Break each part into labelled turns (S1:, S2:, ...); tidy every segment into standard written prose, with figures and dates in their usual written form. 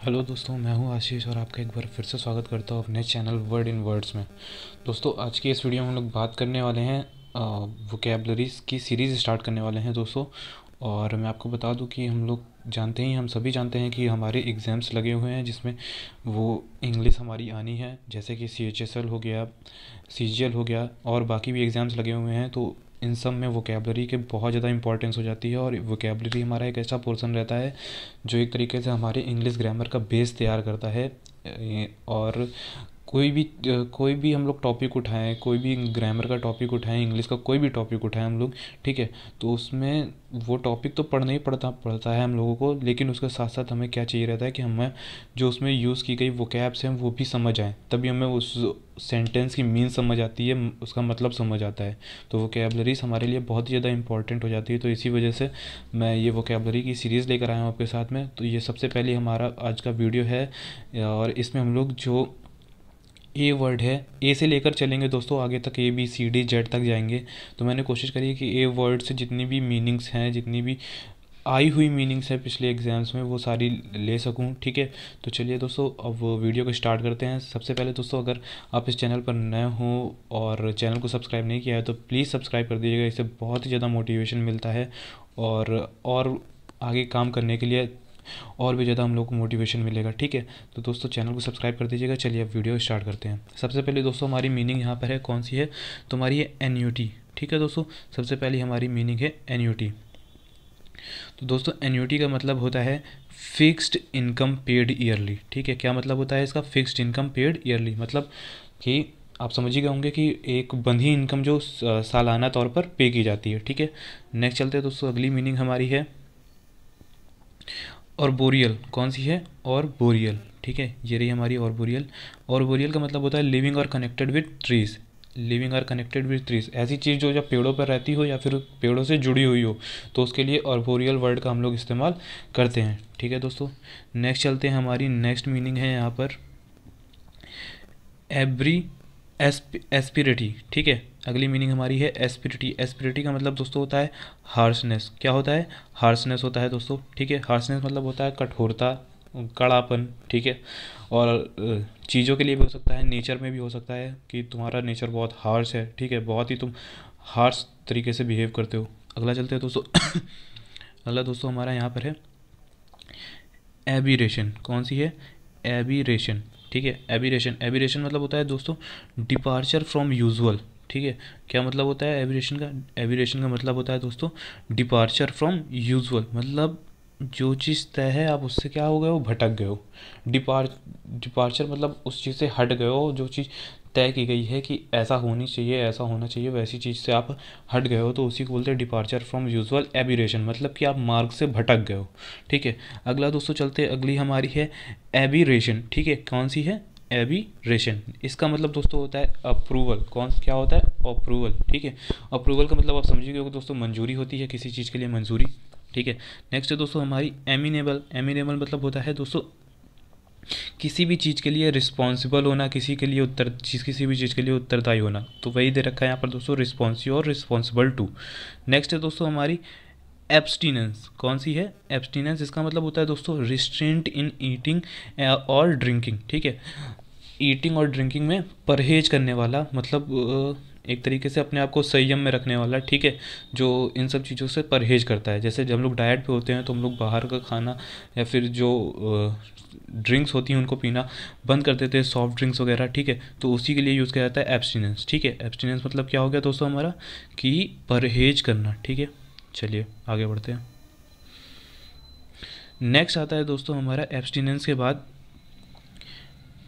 S1: Hello दोस्तों, मैं हूं आशीष और आपका एक बार फिर से स्वागत करता हूं अपने चैनल वर्ड इन वर्ड्स में। दोस्तों, आज की इस वीडियो में हम लोग बात करने वाले हैं वोकैबलरीज की सीरीज़ स्टार्ट करने वाले हैं दोस्तों। और मैं आपको बता दूं कि हम सभी जानते हैं कि हमारे एग्ज़ाम्स लगे हुए हैं जिसमें वो इंग्लिश हमारी आनी है, जैसे कि CHSL हो गया, CGL हो गया और बाकी भी एग्ज़ाम्स लगे हुए हैं। तो इन सब में वोकैबलरी के बहुत ज़्यादा इंपॉर्टेंस हो जाती है और वोकैबलरी हमारा एक ऐसा पोर्शन रहता है जो एक तरीके से हमारे इंग्लिश ग्रामर का बेस तैयार करता है। और कोई भी हम लोग टॉपिक उठाएं, कोई भी ग्रामर का टॉपिक उठाएं, इंग्लिश का कोई भी टॉपिक उठाएं हम लोग, ठीक है, तो उसमें वो टॉपिक तो पढ़ना ही पड़ता है हम लोगों को, लेकिन उसके साथ साथ हमें क्या चाहिए रहता है कि हमें जो उसमें यूज़ की गई वोकैब्स हैं वो भी समझ आए, तभी हमें उस सेंटेंस की मीन समझ आती है, उसका मतलब समझ आता है। तो वोकैबलरीज हमारे लिए बहुत ही ज़्यादा इंपॉर्टेंट हो जाती है। तो इसी वजह से मैं ये वोकैबलरी की सीरीज़ लेकर आया हूँ आपके साथ में। तो ये सबसे पहले हमारा आज का वीडियो है और इसमें हम लोग जो ए वर्ड है, ए से लेकर चलेंगे दोस्तों आगे तक, ABCD Z तक जाएंगे। तो मैंने कोशिश करी है कि ए वर्ड से जितनी भी मीनिंग्स हैं, जितनी भी आई हुई मीनिंग्स है पिछले एग्जाम्स में, वो सारी ले सकूं, ठीक है। तो चलिए दोस्तों, अब वीडियो को स्टार्ट करते हैं। सबसे पहले दोस्तों, अगर आप इस चैनल पर नए हो और चैनल को सब्सक्राइब नहीं किया है तो प्लीज़ सब्सक्राइब कर दीजिएगा। इससे बहुत ही ज़्यादा मोटिवेशन मिलता है और आगे काम करने के लिए और भी ज़्यादा हम लोग को मोटिवेशन मिलेगा, ठीक है। तो दोस्तों, चैनल को सब्सक्राइब कर दीजिएगा। चलिए अब वीडियो स्टार्ट करते हैं। सबसे पहले दोस्तों, हमारी मीनिंग यहाँ पर है, कौन सी है, तो हमारी है एन्यूटी, ठीक है दोस्तों। सबसे पहले हमारी मीनिंग है एन्यूटी। तो दोस्तों, एन्यूटी का मतलब होता है फिक्स्ड इनकम पेड ईयरली, ठीक है। क्या मतलब होता है इसका? फिक्स्ड इनकम पेड ईयरली, मतलब कि आप समझ ही गए होंगे कि एक बंधी इनकम जो सालाना तौर पर पे की जाती है, ठीक है। नेक्स्ट चलते हैं दोस्तों, अगली मीनिंग हमारी है और बोरियल। कौन सी है? और बोरियल, ठीक है, ये रही हमारी और बोरियल। और बोरियल का मतलब होता है लिविंग और कनेक्टेड विद ट्रीज। लिविंग और कनेक्टेड विद ट्रीज, ऐसी चीज़ जो जब पेड़ों पर रहती हो या फिर पेड़ों से जुड़ी हुई हो, तो उसके लिए ऑर्बोरियल वर्ड का हम लोग इस्तेमाल करते हैं, ठीक है दोस्तों। नेक्स्ट चलते हैं, हमारी नेक्स्ट मीनिंग है यहाँ पर एब्री एस्पिरिटी, ठीक है। अगली मीनिंग हमारी है एस्पिरिटी। एस्पिरिटी का मतलब दोस्तों होता है हार्शनेस। क्या होता है? हार्शनेस होता है दोस्तों, ठीक है। हार्शनेस मतलब होता है कठोरता, कड़ापन, ठीक है। और चीज़ों के लिए भी हो सकता है, नेचर में भी हो सकता है कि तुम्हारा नेचर बहुत हार्श है, ठीक है, बहुत ही तुम हार्श तरीके से बिहेव करते हो। अगला चलते हैं दोस्तों अगला दोस्तों हमारा यहाँ पर है एबिरेशन। कौन सी है? एबिरेशन, ठीक है। एबिरेशन, एबिरेशन मतलब होता है दोस्तों डिपार्चर फ्रॉम यूजुअल, ठीक है। क्या मतलब होता है एबिरेशन का? एबिरेशन का मतलब होता है दोस्तों डिपार्चर फ्रॉम यूजुअल, मतलब जो चीज़ तय है आप उससे क्या हो गए हो? भटक गए हो। डिपार्चर मतलब उस चीज़ से हट गए हो, जो चीज़ तय की गई है कि ऐसा होनी चाहिए, ऐसा होना चाहिए, वैसी चीज़ से आप हट गए हो, तो उसी को बोलते हैं डिपार्चर फ्रॉम यूजुअल एबिरेशन, मतलब कि आप मार्ग से भटक गए हो, ठीक है। अगला दोस्तों चलते, अगली हमारी है एबिरेशन, ठीक है। कौन सी है? एबिरेशन। इसका मतलब दोस्तों होता है अप्रूवल। क्या होता है? अप्रूवल, ठीक है। अप्रूवल का मतलब आप समझिए हो दोस्तों, मंजूरी होती है किसी चीज़ के लिए, मंजूरी, ठीक है। नेक्स्ट है दोस्तों हमारी एमिनेबल। एमिनेबल मतलब होता है दोस्तों किसी भी चीज़ के लिए रिस्पॉन्सिबल होना, किसी भी चीज़ के लिए उत्तरदायी होना। तो वही दे रखा है यहाँ पर दोस्तों, रिस्पॉन्सिव और रिस्पॉन्सिबल टू। नेक्स्ट है दोस्तों हमारी एब्सटीनेंस। कौन सी है? एब्सटीनेंस। इसका मतलब होता है दोस्तों रिस्ट्रेंट इन ईटिंग और ड्रिंकिंग, ठीक है। ईटिंग और ड्रिंकिंग में परहेज करने वाला, मतलब एक तरीके से अपने आप को संयम में रखने वाला, ठीक है, जो इन सब चीज़ों से परहेज करता है। जैसे जब हम लोग डाइट पे होते हैं तो हम लोग बाहर का खाना या फिर जो ड्रिंक्स होती हैं उनको पीना बंद कर देते हैं, सॉफ्ट ड्रिंक्स वगैरह, ठीक है। तो उसी के लिए यूज़ किया जाता है एब्सटीनेंस, ठीक है। एब्सटीनेंस मतलब क्या हो गया दोस्तों हमारा कि परहेज करना, ठीक है। चलिए आगे बढ़ते हैं। नेक्स्ट आता है दोस्तों हमारा एब्सटीनेंस के बाद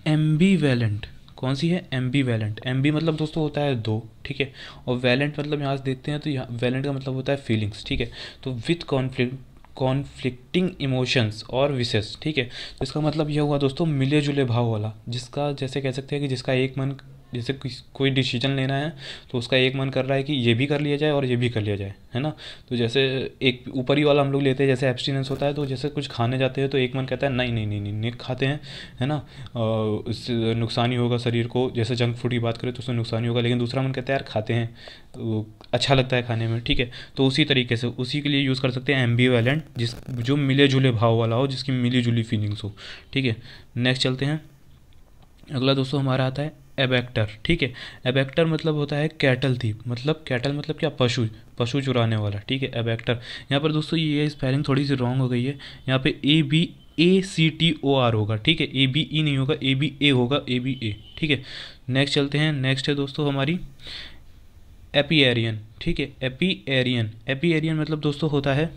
S1: एम्बीवेलेंट। कौन सी है? एम्बीवेलेंट। एम्बी मतलब दोस्तों होता है दो, ठीक है। और वैलेंट मतलब यहाँ से देखते हैं तो यहाँ वैलेंट का मतलब होता है फीलिंग्स, ठीक है। तो विथ कॉन्फ्लिक्टिंग इमोशंस और विशेस, ठीक है। तो इसका मतलब यह हुआ दोस्तों मिले जुले भाव वाला, जिसका जैसे कह सकते हैं कि जिसका एक मन जैसे कोई डिसीजन लेना है तो उसका एक मन कर रहा है कि ये भी कर लिया जाए और ये भी कर लिया जाए, है ना। तो जैसे एक ऊपर ही वाला हम लोग लेते हैं, जैसे एब्सटिनेंस होता है, तो जैसे कुछ खाने जाते हैं तो एक मन कहता है नहीं नहीं नहीं नहीं नहीं खाते हैं, है ना, इससे नुकसान ही होगा शरीर को। जैसे जंक फूड की बात करें तो उससे नुकसान ही होगा, लेकिन दूसरा मन कहता है यार खाते हैं तो अच्छा लगता है खाने में, ठीक है। तो उसी तरीके से उसी के लिए यूज़ कर सकते हैं एम्बीवैलेंट, जो मिले जुले भाव वाला हो, जिसकी मिली जुली फीलिंग्स हो, ठीक है। नेक्स्ट चलते हैं। अगला दोस्तों हमारा आता है एबैक्टर, ठीक है। एबैक्टर मतलब होता है कैटल थीप, मतलब कैटल मतलब क्या, पशु चुराने वाला, ठीक है, एबैक्टर। यहाँ पर दोस्तों ये स्पेलिंग थोड़ी सी रॉन्ग हो गई है, यहाँ पे ABACTOR होगा, ठीक है, ABE नहीं होगा, ABA होगा, ABA, ठीक है। नेक्स्ट चलते हैं। नेक्स्ट है दोस्तों हमारी एपिएरियन, ठीक है। एपिएरियन मतलब दोस्तों होता है,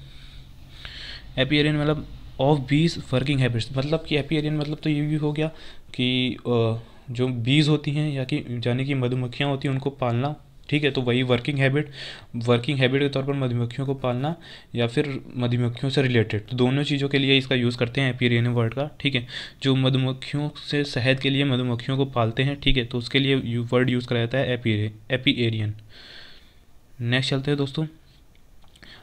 S1: एपिएरियन मतलब ऑफ बीज वर्किंग हैबिट्स, मतलब कि एपिएरियन मतलब तो ये भी हो गया कि जो बीज होती हैं या कि यानी कि मधुमक्खियाँ होती हैं उनको पालना, ठीक है। तो वही वर्किंग हैबिट के तौर पर मधुमक्खियों को पालना या फिर मधुमक्खियों से रिलेटेड, तो दोनों चीज़ों के लिए इसका यूज़ करते हैं एपिएरियन वर्ड का, ठीक है। जो मधुमक्खियों से शहद के लिए मधुमक्खियों को पालते हैं, ठीक है, तो उसके लिए वर्ड यूज़ करा जाता है एपिएरियन। नेक्स्ट चलते हैं दोस्तों।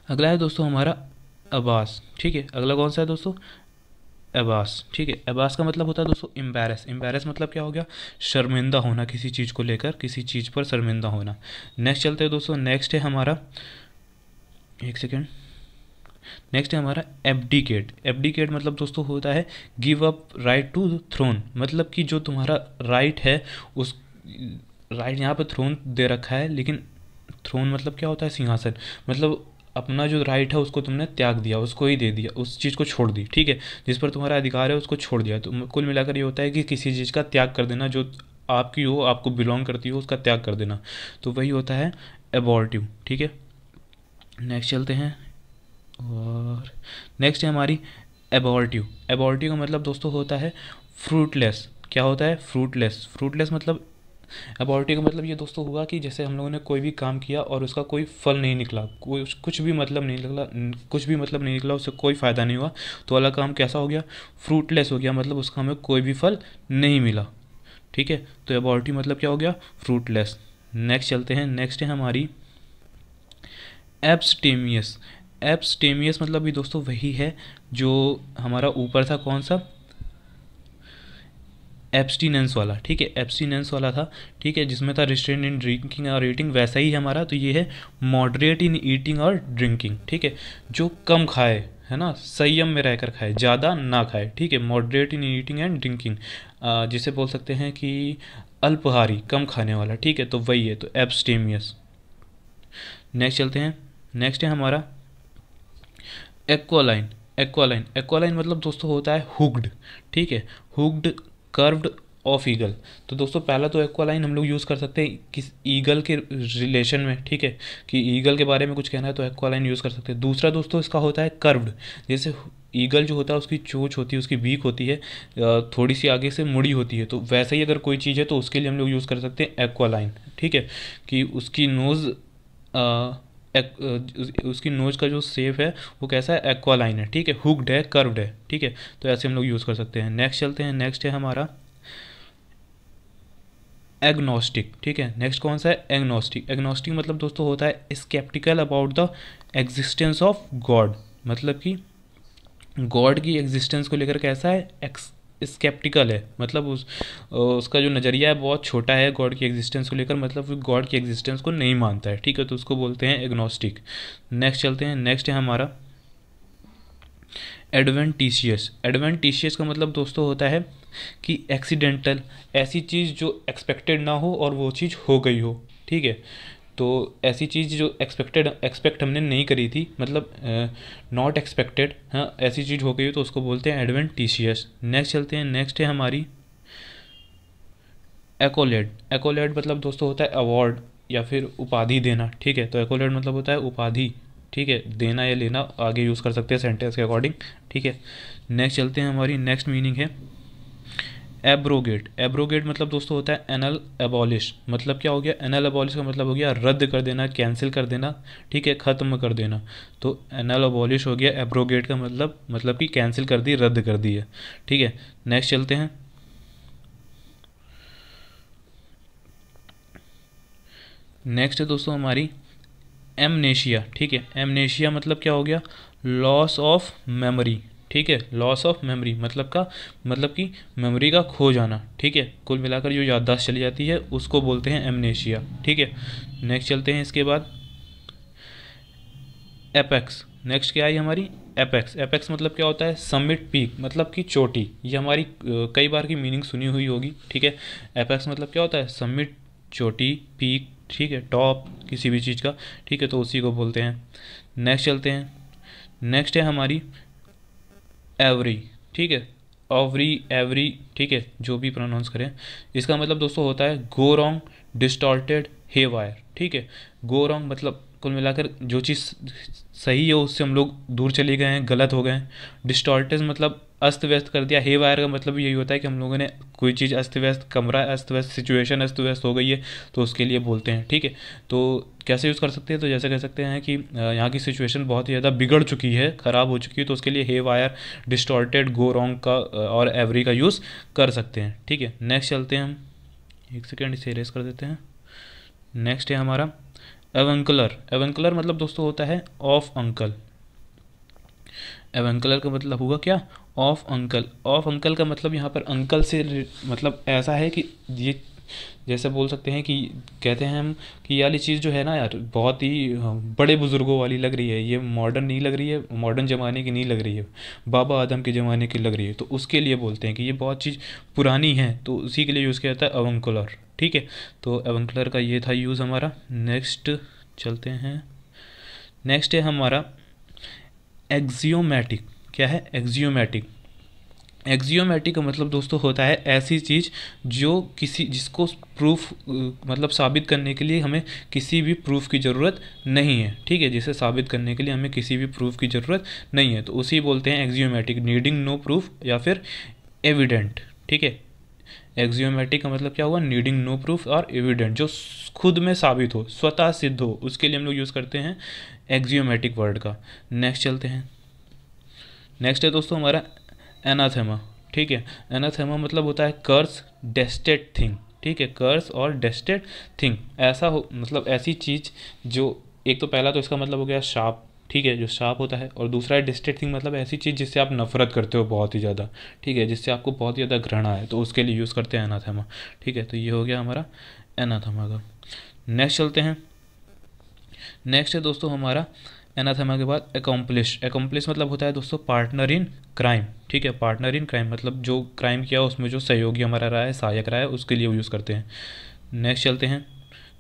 S1: अगला है दोस्तों हमारा अबास, ठीक है। अगला कौन सा है दोस्तों, अबास, ठीक है। अबास का मतलब होता है दोस्तों एम्बैरस मतलब क्या हो गया, शर्मिंदा होना, किसी चीज़ को लेकर, किसी चीज़ पर शर्मिंदा होना। नेक्स्ट चलते हैं दोस्तों। नेक्स्ट है हमारा, एक सेकेंड, नेक्स्ट है हमारा एब्डिकेट मतलब दोस्तों होता है give up right to throne, मतलब कि जो तुम्हारा राइट है उस राइट, यहाँ पे थ्रोन दे रखा है, लेकिन थ्रोन मतलब क्या होता है, सिंहासन, मतलब अपना जो राइट है उसको तुमने त्याग दिया, उसको ही दे दिया, उस चीज़ को छोड़ दी, ठीक है, जिस पर तुम्हारा अधिकार है उसको छोड़ दिया। तो कुल मिलाकर ये होता है कि किसी चीज़ का त्याग कर देना, जो आपकी हो, आपको बिलोंग करती हो, उसका त्याग कर देना, तो वही होता है एबॉर्टिव, ठीक है। नेक्स्ट चलते हैं। और नेक्स्ट है हमारी एबॉर्टिव का मतलब दोस्तों होता है फ्रूटलेस। क्या होता है, फ्रूटलेस मतलब अबॉर्टिव का मतलब ये दोस्तों हुआ कि जैसे हम लोगों ने कोई भी काम किया और उसका कोई फल नहीं निकला, कुछ भी मतलब नहीं निकला, उससे कोई फ़ायदा नहीं हुआ, तो वाला काम कैसा हो गया, फ्रूटलेस हो गया, मतलब उसका हमें कोई भी फल नहीं मिला, ठीक है। तो अबॉर्टिव मतलब क्या हो गया, फ्रूटलेस। नेक्स्ट चलते हैं। नेक्स्ट है हमारी एब्सटेमियस मतलब भी दोस्तों वही है जो हमारा ऊपर था, कौन सा, एब्सटिनेंस वाला, ठीक है, एब्सटिनेंस वाला था, ठीक है, जिसमें था रिस्ट्रेन इन ड्रिंकिंग और ईटिंग, वैसा ही हमारा तो ये है मॉडरेट इन ईटिंग और ड्रिंकिंग, ठीक है, जो कम खाए, है ना, संयम में रहकर खाए, ज़्यादा ना खाए, ठीक है, moderate in eating and drinking, जिसे बोल सकते हैं कि अल्पहारी, कम खाने वाला, ठीक है, तो वही है, तो एब्सटेमियस। नेक्स्ट चलते हैं। नेक्स्ट है हमारा एक्वालाइन मतलब दोस्तों होता है हुक्ड, ठीक है, हुक्ड कर्व्ड ऑफ ईगल। तो दोस्तों पहला तो एक्वालाइन हम लोग यूज़ कर सकते हैं किस ईगल के रिलेशन में, ठीक है, कि ईगल के बारे में कुछ कहना है तो एक्वालाइन यूज़ कर सकते हैं। दूसरा दोस्तों इसका होता है कर्व्ड, जैसे ईगल जो होता है उसकी चोंच होती है, उसकी बीक होती है, थोड़ी सी आगे से मुड़ी होती है, तो वैसे ही अगर कोई चीज़ है तो उसके लिए हम लोग यूज़ कर सकते हैं एक्वालाइन, ठीक है, कि उसकी नोज़ उसकी नोज का जो शेप है वो कैसा है, एक्वालाइन है, ठीक है, हुक्ड है, कर्व्ड है, ठीक है, तो ऐसे हम लोग यूज़ कर सकते हैं। नेक्स्ट चलते हैं। नेक्स्ट है हमारा एग्नोस्टिक, ठीक है। नेक्स्ट कौन सा है, एग्नोस्टिक मतलब दोस्तों होता है sceptical about the existence of God, मतलब कि गॉड की एग्जिस्टेंस को लेकर कैसा है, स्केप्टिकल है, मतलब उसका जो नज़रिया है बहुत छोटा है गॉड की एग्जिस्टेंस को लेकर, मतलब गॉड की एग्जिस्टेंस को नहीं मानता है, ठीक है, तो उसको बोलते हैं एग्नोस्टिक। नेक्स्ट चलते हैं। नेक्स्ट है हमारा एडवेंटिशियस का मतलब दोस्तों होता है कि एक्सीडेंटल, ऐसी चीज़ जो एक्सपेक्टेड ना हो और वो चीज़ हो गई हो, ठीक है, तो ऐसी चीज़ जो एक्सपेक्ट हमने नहीं करी थी, मतलब नॉट एक्सपेक्टेड, हाँ, ऐसी चीज़ हो गई तो उसको बोलते हैं एडवेंटिशियस। नेक्स्ट चलते हैं। नेक्स्ट है हमारी एक्कोलेड मतलब दोस्तों होता है अवार्ड या फिर उपाधि देना, ठीक है, तो एक्कोलेड मतलब होता है उपाधि, ठीक है, देना या लेना, आगे यूज़ कर सकते हैं सेंटेंस के अकॉर्डिंग, ठीक है। नेक्स्ट चलते हैं। हमारी नेक्स्ट मीनिंग है एब्रोगेट मतलब दोस्तों होता है एनल एबॉलिश, मतलब क्या हो गया, एनल एबॉलिश का मतलब हो गया रद्द कर देना, कैंसिल कर देना, ठीक है, ख़त्म कर देना, तो एनल एबॉलिश हो गया। एब्रोगेट का मतलब कि कैंसिल कर दी, रद्द कर दी है, ठीक है। नेक्स्ट चलते हैं। नेक्स्ट है दोस्तों हमारी एमनेशिया। ठीक है, एमनेशिया मतलब क्या हो गया, लॉस ऑफ मेमोरी। ठीक है, लॉस ऑफ मेमोरी मतलब कि मेमोरी का खो जाना। ठीक है, कुल मिलाकर जो याददाश्त चली जाती है उसको बोलते हैं एमनेशिया। ठीक है, नेक्स्ट चलते हैं इसके बाद एपेक्स। नेक्स्ट क्या आई हमारी एपेक्स। एपेक्स मतलब क्या होता है, समिट पीक मतलब कि चोटी। ये हमारी कई बार की मीनिंग सुनी हुई होगी। ठीक है, एपेक्स मतलब क्या होता है, समिट, चोटी, पीक। ठीक है, टॉप किसी भी चीज़ का। ठीक है, तो उसी को बोलते हैं। नेक्स्ट चलते हैं, नेक्स्ट है हमारी एवरी। ठीक है, ऑवरी, एवरी। ठीक है, जो भी प्रोनाउंस करें। इसका मतलब दोस्तों होता है गो रॉन्ग, डिस्टॉर्टेड, हे वायर। ठीक है, गो रॉन्ग मतलब कुल मिलाकर जो चीज़ सही है उससे हम लोग दूर चले गए हैं, गलत हो गए हैं। डिस्टॉर्टेड मतलब अस्त व्यस्त कर दिया। हे वायर का मतलब यही होता है कि हम लोगों ने कोई चीज़ अस्त व्यस्त, कमरा अस्त व्यस्त, सिचुएशन अस्त व्यस्त हो गई है, तो उसके लिए बोलते हैं। ठीक है, तो कैसे यूज़ कर सकते हैं, तो जैसे कह सकते हैं कि यहाँ की सिचुएशन बहुत ही ज़्यादा बिगड़ चुकी है, ख़राब हो चुकी है, तो उसके लिए हे वायर, डिस्टॉर्टेड, गो रॉन्ग का और एवरी का यूज़ कर सकते हैं। ठीक है, नेक्स्ट चलते हैं हम, एक सेकेंड इसे इरेज कर देते हैं। नेक्स्ट है हमारा एवंकुलर। एवंकुलर मतलब दोस्तों होता है ऑफ अंकल। एवंकुलर का मतलब होगा क्या, ऑफ अंकल। ऑफ अंकल का मतलब यहाँ पर अंकल से मतलब ऐसा है कि ये जैसे बोल सकते हैं कि कहते हैं हम कि ये वाली चीज़ जो है ना यार, बहुत ही बड़े बुज़ुर्गों वाली लग रही है, ये मॉडर्न नहीं लग रही है, मॉडर्न ज़माने की नहीं लग रही है, बाबा आदम के ज़माने की लग रही है, तो उसके लिए बोलते हैं कि ये बहुत चीज़ पुरानी है, तो उसी के लिए यूज़ किया जाता है एवंकुलर। ठीक है, तो एवंकुलर का ये था यूज़ हमारा। नेक्स्ट चलते हैं, नेक्स्ट है हमारा एक्सियोमेटिक। क्या है, एक्सियोमेटिक। एक्सियोमेटिक का मतलब दोस्तों होता है ऐसी चीज़ जो किसी जिसको प्रूफ मतलब साबित करने के लिए हमें किसी भी प्रूफ की ज़रूरत नहीं है। ठीक है, जिसे साबित करने के लिए हमें किसी भी प्रूफ की ज़रूरत नहीं है, तो उसी बोलते हैं एक्सियोमेटिक, नीडिंग नो प्रूफ या फिर एविडेंट। ठीक है, एक्सियोमेटिक का मतलब क्या हुआ, नीडिंग नो प्रूफ और एविडेंट, जो खुद में साबित हो, स्वतः सिद्ध हो, उसके लिए हम लोग यूज़ करते हैं एक्सियोमेटिक वर्ड का। नेक्स्ट चलते हैं, नेक्स्ट है दोस्तों हमारा एनाथेमा। ठीक है, एनाथेमा मतलब होता है कर्स, डेस्टेड थिंग। ठीक है, कर्स और डेस्टेड थिंग, ऐसा हो मतलब ऐसी चीज़ जो, एक तो पहला तो इसका मतलब हो गया शाप। ठीक है, जो शाप होता है, और दूसरा है डेस्टेड थिंग मतलब ऐसी चीज़ जिससे आप नफरत करते हो बहुत ही ज़्यादा। ठीक है, जिससे आपको बहुत ही ज़्यादा घृणा है, तो उसके लिए यूज़ करते हैं एनाथेमा। ठीक है, तो ये हो गया हमारा एनाथेमा का। नेक्स्ट चलते हैं, नेक्स्ट है दोस्तों हमारा एनाथेमा के बाद एकम्प्लिश। एकम्प्लिश मतलब होता है दोस्तों पार्टनर इन क्राइम। ठीक है, पार्टनर इन क्राइम मतलब जो क्राइम किया उसमें जो सहयोगी हमारा रहा है, सहायक रहा है, उसके लिए यूज़ करते हैं। नेक्स्ट चलते हैं,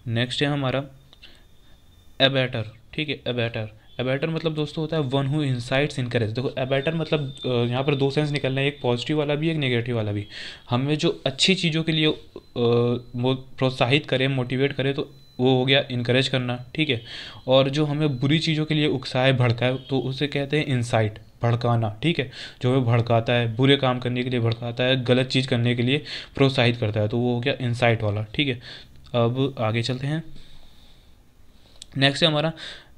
S1: नेक्स्ट है हमारा एबैटर। ठीक है, एबैटर। एबैटर मतलब दोस्तों होता है वन हु इंसाइट्स इनकरेज। देखो एबैटर मतलब यहाँ पर दो सेंस निकल रहे हैं, एक पॉजिटिव वाला भी, एक नेगेटिव वाला भी। हमें जो अच्छी चीज़ों के लिए प्रोत्साहित करे, मोटिवेट करे, तो वो हो गया इनकरेज करना। ठीक है, और जो हमें बुरी चीज़ों के लिए उकसाए, भड़काए, तो उसे कहते हैं इंसाइट, भड़काना। ठीक है, जो हमें भड़काता है, बुरे काम करने के लिए भड़काता है, गलत चीज़ करने के लिए प्रोत्साहित करता है, तो वो हो गया इंसाइट वाला। ठीक है, अब आगे चलते हैं, नेक्स्ट है हमारा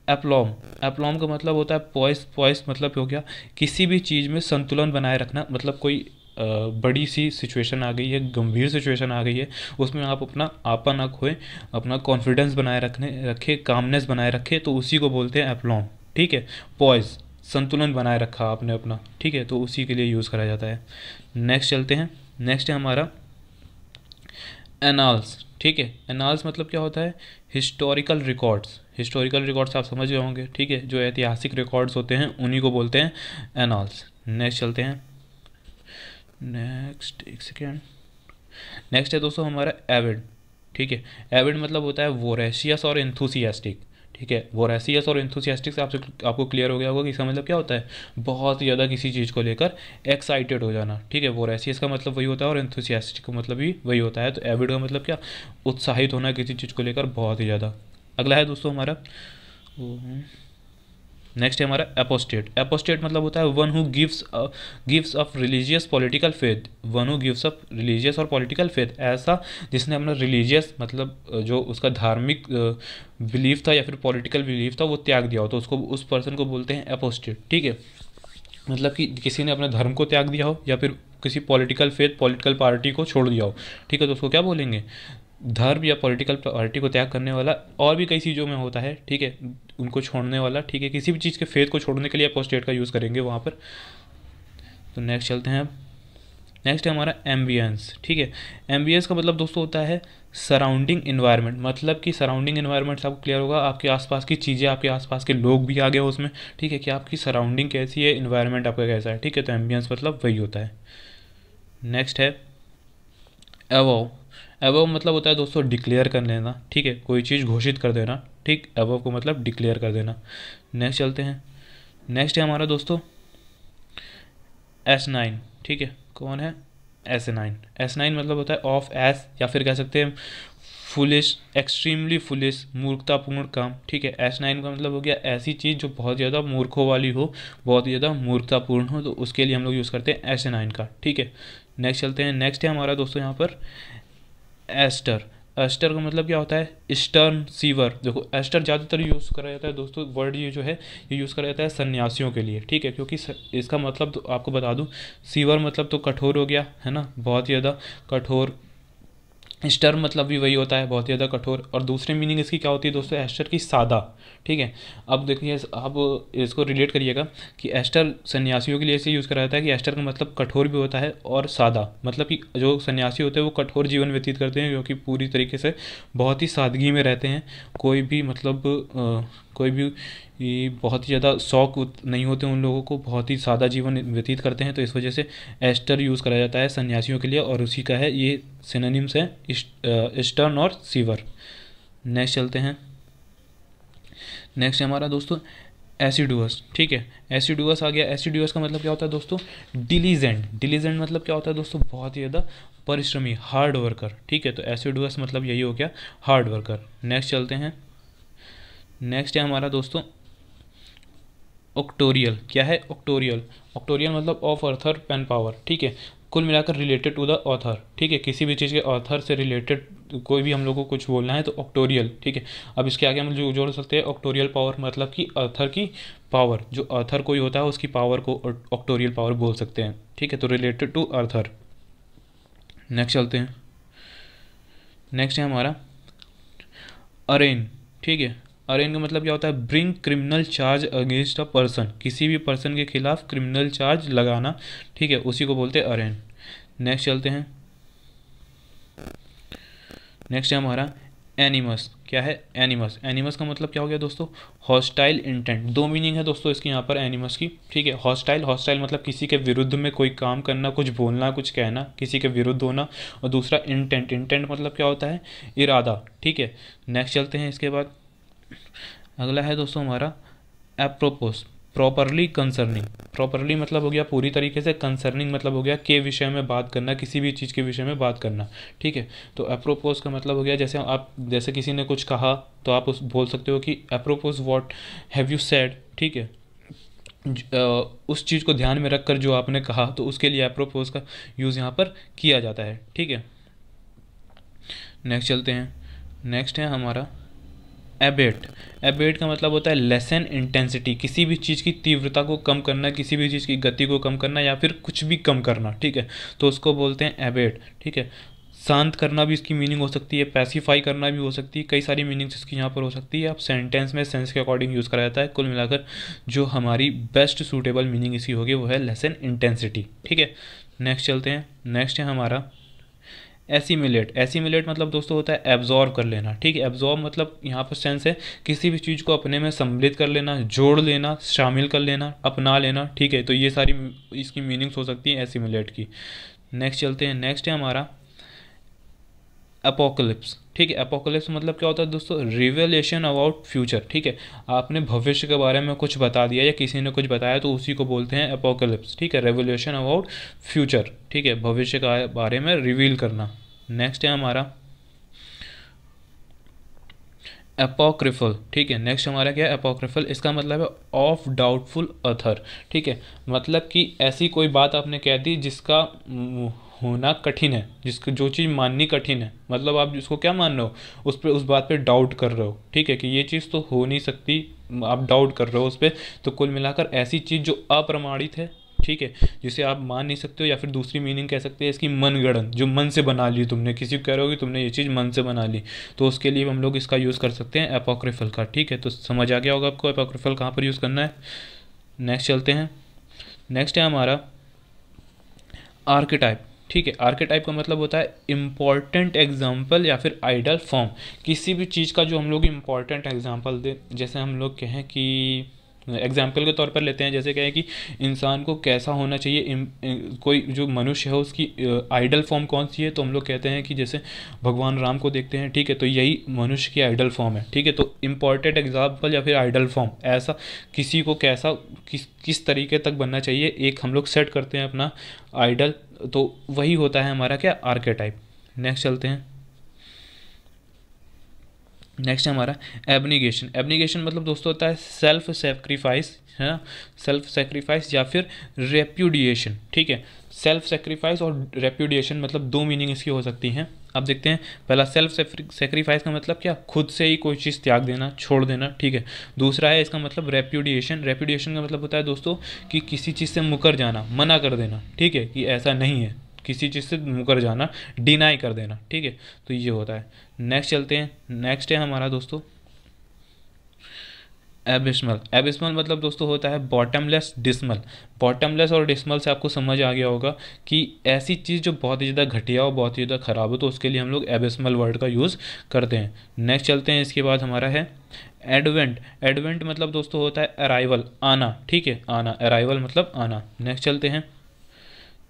S1: एप्लॉम। एप्लॉम का मतलब होता है पॉइस। पॉइस मतलब हो गया किसी भी चीज़ में संतुलन बनाए रखना, मतलब कोई बड़ी सी सिचुएशन आ गई है, गंभीर सिचुएशन आ गई है, उसमें आप अपना आपा ना खोए, अपना कॉन्फिडेंस बनाए रखे, कामनेस बनाए रखे, तो उसी को बोलते हैं एप्लॉम। ठीक है, पॉइस, संतुलन बनाए रखा आपने अपना। ठीक है, तो उसी के लिए यूज़ करा जाता है। नेक्स्ट चलते हैं, नेक्स्ट है हमारा एनाल्स। ठीक है, एनाल्स मतलब क्या होता है, हिस्टोरिकल रिकॉर्ड्स। हिस्टोरिकल रिकॉर्ड्स आप समझ गए होंगे। ठीक है, जो ऐतिहासिक रिकॉर्ड्स होते हैं उन्हीं को बोलते हैं एनाल्स। नेक्स्ट चलते हैं, नेक्स्ट एक सेकेंड, नेक्स्ट है दोस्तों हमारा एविड। ठीक है, एविड मतलब होता है वोरेशियस और एंथुसियास्टिक। ठीक है, वोरेशियस और एंथुसियास्टिक से आपको क्लियर हो गया होगा कि इसका मतलब क्या होता है, बहुत ही ज़्यादा किसी चीज़ को लेकर एक्साइटेड हो जाना। ठीक है, वोरेशियस का मतलब वही होता है और एंथुसियास्टिक का मतलब भी वही होता है। तो एविड का मतलब क्या, उत्साहित होना किसी चीज़ को लेकर बहुत ही ज़्यादा। अगला है दोस्तों हमारा, नेक्स्ट है हमारा एपोस्टेट। एपोस्टेट मतलब होता है one who gives up religious political faith. One who gives up religious और पॉलिटिकल फेथ, ऐसा जिसने अपना रिलीजियस मतलब जो उसका धार्मिक बिलीफ था या फिर पॉलिटिकल बिलीफ था वो त्याग दिया हो, तो उसको, उस पर्सन को बोलते हैं एपोस्टेट। ठीक है, मतलब कि किसी ने अपने धर्म को त्याग दिया हो या फिर किसी पॉलिटिकल फेथ, पॉलिटिकल पार्टी को छोड़ दिया हो। ठीक है, तो उसको क्या बोलेंगे, धर्म या पॉलिटिकल पार्टी को त्याग करने वाला, और भी कई चीज़ों में होता है, ठीक है, उनको छोड़ने वाला, ठीक है, किसी भी चीज़ के फेथ को छोड़ने के लिए अपोस्टेट का यूज़ करेंगे वहाँ पर। तो नेक्स्ट चलते हैं। नेक्स्ट है हमारा एम्बियंस, ठीक है। एम्बियंस का मतलब दोस्तों होता है सराउंडिंग इन्वायरमेंट, मतलब कि सराउंडिंग इन्वायरमेंट से आपको क्लियर होगा, आपके आसपास की चीज़ें, आपके आसपास के लोग भी आ गए उसमें, ठीक है, कि आपकी सराउंडिंग कैसी है, इन्वायरमेंट आपका कैसा है, ठीक है। तो एम्बियंस मतलब वही होता है। नेक्स्ट है अबव। अबव मतलब होता है दोस्तों डिक्लेयर कर लेना, ठीक है, कोई चीज़ घोषित कर देना, ठीक। अबव को मतलब डिक्लेयर कर देना। नेक्स्ट चलते हैं। नेक्स्ट है हमारा दोस्तों S9, ठीक है। कौन है? S9। S9 मतलब होता है ऑफ एस, या फिर कह सकते हैं फुलिश, एक्सट्रीमली फुलिश, मूर्खतापूर्ण काम, ठीक है। S9 का मतलब हो गया ऐसी चीज़ जो बहुत ज़्यादा मूर्खों वाली हो, बहुत ज़्यादा मूर्खतापूर्ण हो, तो उसके लिए हम लोग यूज़ करते हैं S9 का, ठीक है। नेक्स्ट चलते हैं। नेक्स्ट है हमारा दोस्तों यहाँ पर एस्टर। एस्टर का मतलब क्या होता है? Stern sewer. देखो एस्टर ज़्यादातर यूज़ करा जाता है दोस्तों, वर्ड ये जो है ये यूज़ करा जाता है सन्यासियों के लिए, ठीक है, क्योंकि इसका मतलब तो आपको बता दूं, सीवर मतलब तो कठोर हो गया है ना, बहुत ज़्यादा कठोर। स्टर मतलब भी वही होता है, बहुत ज़्यादा कठोर। और दूसरी मीनिंग इसकी क्या होती है दोस्तों? एस्टर की सादा, ठीक है। अब देखिए, अब इसको रिलेट करिएगा कि एस्टर सन्यासियों के लिए ऐसे यूज़ करा जाता है कि एस्टर का मतलब कठोर भी होता है और सादा, मतलब कि जो सन्यासी होते हैं वो कठोर जीवन व्यतीत करते हैं, क्योंकि पूरी तरीके से बहुत ही सादगी में रहते हैं, कोई भी मतलब कोई भी ये बहुत ही ज़्यादा शौक नहीं होते उन लोगों को, बहुत ही सादा जीवन व्यतीत करते हैं, तो इस वजह से एस्टर यूज़ करा जाता है सन्यासियों के लिए, और उसी का है ये सिनोनिम्स है स्टर्न और सीवर। नेक्स्ट चलते हैं। नेक्स्ट है हमारा दोस्तों एसिडुअस, ठीक है। एसिडुअस आ गया। एसिडुअस का मतलब क्या होता है दोस्तों? डिलीजेंट। डिलीजेंट मतलब क्या होता है दोस्तों? बहुत ही ज़्यादा परिश्रमी, हार्ड वर्कर, ठीक है। तो एसिडुअस मतलब यही हो गया, हार्ड वर्कर। नेक्स्ट चलते हैं। नेक्स्ट है हमारा दोस्तों ऑक्टोरियल। क्या है? ऑक्टोरियल। ऑक्टोरियल मतलब ऑफ ऑथर पेन पावर, ठीक है। कुल मिलाकर रिलेटेड टू द ऑथर, ठीक है, किसी भी चीज़ के ऑथर से रिलेटेड कोई भी हम लोग को कुछ बोलना है तो ऑक्टोरियल, ठीक है। अब इसके आगे हम जो जोड़ सकते हैं ऑक्टोरियल पावर, मतलब कि ऑथर की पावर, जो ऑथर कोई होता है उसकी पावर को ऑक्टोरियल पावर बोल सकते हैं, ठीक है। तो रिलेटेड टू ऑथर। नेक्स्ट चलते हैं। नेक्स्ट है हमारा अरेन, ठीक है। अरेन का मतलब क्या होता है? Bring criminal charge against a person, किसी भी पर्सन के खिलाफ क्रिमिनल चार्ज लगाना, ठीक है, उसी को बोलते हैं अरेन। नेक्स्ट चलते हैं। नेक्स्ट है हमारा एनिमस। क्या है? एनिमस। एनिमस का मतलब क्या हो गया दोस्तों? Hostile intent. दो मीनिंग है दोस्तों इसकी यहाँ पर एनिमस की, ठीक है। हॉस्टाइल, हॉस्टाइल मतलब किसी के विरुद्ध में कोई काम करना, कुछ बोलना, कुछ कहना, किसी के विरुद्ध होना। और दूसरा इंटेंट। इंटेंट मतलब क्या होता है? इरादा, ठीक है। नेक्स्ट चलते हैं। इसके बाद अगला है दोस्तों हमारा एप्रोपोस, प्रॉपरली कंसर्निंग। प्रॉपरली मतलब हो गया पूरी तरीके से, कंसर्निंग मतलब हो गया के विषय में बात करना, किसी भी चीज़ के विषय में बात करना, ठीक है। तो एप्रोपोस का मतलब हो गया जैसे किसी ने कुछ कहा तो आप उस बोल सकते हो कि apropos what have you said, ठीक है। उस चीज़ को ध्यान में रखकर जो आपने कहा, तो उसके लिए एप्रोपोस का यूज़ यहाँ पर किया जाता है, ठीक है। नेक्स्ट चलते हैं। नेक्स्ट है हमारा एबेट। एबेट का मतलब होता है लेसन इंटेंसिटी, किसी भी चीज़ की तीव्रता को कम करना, किसी भी चीज़ की गति को कम करना, या फिर कुछ भी कम करना, ठीक है, तो उसको बोलते हैं एबेट, ठीक है। शांत करना भी इसकी मीनिंग हो सकती है, पैसिफाई करना भी हो सकती है, कई सारी मीनिंग्स इसकी यहाँ पर हो सकती है। अब सेंटेंस में सेंस के अकॉर्डिंग यूज़ करा जाता है। कुल मिलाकर जो हमारी बेस्ट सूटेबल मीनिंग इसकी होगी वो है लेसन इंटेंसिटी, ठीक है। नेक्स्ट चलते हैं। नेक्स्ट है हमारा एसिमिलेट। एसिमिलेट मतलब दोस्तों होता है एब्जॉर्व कर लेना, ठीक है। एब्जॉर्व मतलब यहाँ पर सेंस है किसी भी चीज़ को अपने में सम्मिलित कर लेना, जोड़ लेना, शामिल कर लेना, अपना लेना, ठीक है। तो ये सारी इसकी मीनिंग्स हो सकती हैं एसिमिलेट की। नेक्स्ट चलते हैं। नेक्स्ट है हमारा अपोकलिप्स, ठीक है। अपोकलिप्स मतलब क्या होता है दोस्तों? रिवेलेशन अबाउट फ्यूचर, ठीक है। आपने भविष्य के बारे में कुछ बता दिया या किसी ने कुछ बताया तो उसी को बोलते हैं अपोकलिप्स, ठीक है। रेवोल्यूशन अबाउट फ्यूचर, ठीक है, भविष्य के बारे में रिवील करना। नेक्स्ट है हमारा एपोक्रिफल, ठीक है। नेक्स्ट हमारा क्या है? एपोक्रिफल। इसका मतलब है ऑफ डाउटफुल ऑथर, ठीक है। मतलब कि ऐसी कोई बात आपने कह दी जिसका होना कठिन है, जिसको जो चीज़ माननी कठिन है, मतलब आप जिसको क्या मान रहे हो, उस बात पे डाउट कर रहे हो, ठीक है, कि ये चीज़ तो हो नहीं सकती, आप डाउट कर रहे हो उस पर। तो कुल मिलाकर ऐसी चीज़ जो अप्रमाणित है, ठीक है, जिसे आप मान नहीं सकते हो, या फिर दूसरी मीनिंग कह सकते हैं इसकी मनगढ़ंत, जो मन से बना ली तुमने, किसी को कह रहे हो कि तुमने ये चीज़ मन से बना ली, तो उसके लिए हम लोग इसका यूज़ कर सकते हैं एपोक्रिफल का। ठीक है, तो समझ आ गया होगा आपको एपोक्रिफल कहाँ पर यूज़ करना है। नेक्स्ट चलते हैं। नेक्स्ट है हमारा आर्केटाइप। ठीक है, आर्केटाइप का मतलब होता है इम्पॉर्टेंट एग्जाम्पल या फिर आइडल फॉर्म। किसी भी चीज़ का जो हम लोग इम्पॉर्टेंट एग्जाम्पल दें, जैसे हम लोग कहें कि एग्जाम्पल के तौर पर लेते हैं, जैसे कहें कि इंसान को कैसा होना चाहिए, कोई जो मनुष्य है उसकी आइडल फॉर्म कौन सी है, तो हम लोग कहते हैं कि जैसे भगवान राम को देखते हैं। ठीक है, तो यही मनुष्य की आइडल फॉर्म है। ठीक है, तो इम्पॉर्टेंट एग्जाम्पल या फिर आइडल फॉर्म, ऐसा किसी को कैसा किस तरीके तक बनना चाहिए, एक हम लोग सेट करते हैं अपना आइडल, तो वही होता है हमारा क्या, आर्केटाइप। नेक्स्ट चलते हैं। नेक्स्ट है हमारा एब्निगेशन। एब्निगेशन मतलब दोस्तों होता है सेल्फ सेक्रीफाइस, है ना, सेल्फ सेक्रीफाइस या फिर रेप्यूडिएशन। ठीक है, सेल्फ सेक्रीफाइस और रेप्यूडिएशन मतलब दो मीनिंग इसकी हो सकती हैं। अब देखते हैं, पहला सेल्फ सेक्रीफाइस का मतलब क्या, खुद से ही कोई चीज़ त्याग देना, छोड़ देना। ठीक है, दूसरा है इसका मतलब रेप्यूडिएशन। रेप्यूडिएशन का मतलब होता है दोस्तों कि किसी चीज़ से मुकर जाना, मना कर देना। ठीक है, कि ऐसा नहीं है, किसी चीज़ से मुकर जाना, डिनाई कर देना। ठीक है, तो ये होता है। नेक्स्ट चलते हैं। नेक्स्ट है हमारा दोस्तों एबिस्मल। एबिस्मल मतलब दोस्तों होता है बॉटमलेस डिस्मल। बॉटमलेस और डिस्मल से आपको समझ आ गया होगा कि ऐसी चीज़ जो बहुत ही ज़्यादा घटिया हो, बहुत ही ज़्यादा ख़राब हो, तो उसके लिए हम लोग एबिस्मल वर्ड का यूज़ करते हैं। नेक्स्ट चलते हैं। इसके बाद हमारा है एडवेंट। एडवेंट मतलब दोस्तों होता है अराइवल, आना। ठीक है, आना, अराइवल मतलब आना। नेक्स्ट चलते हैं।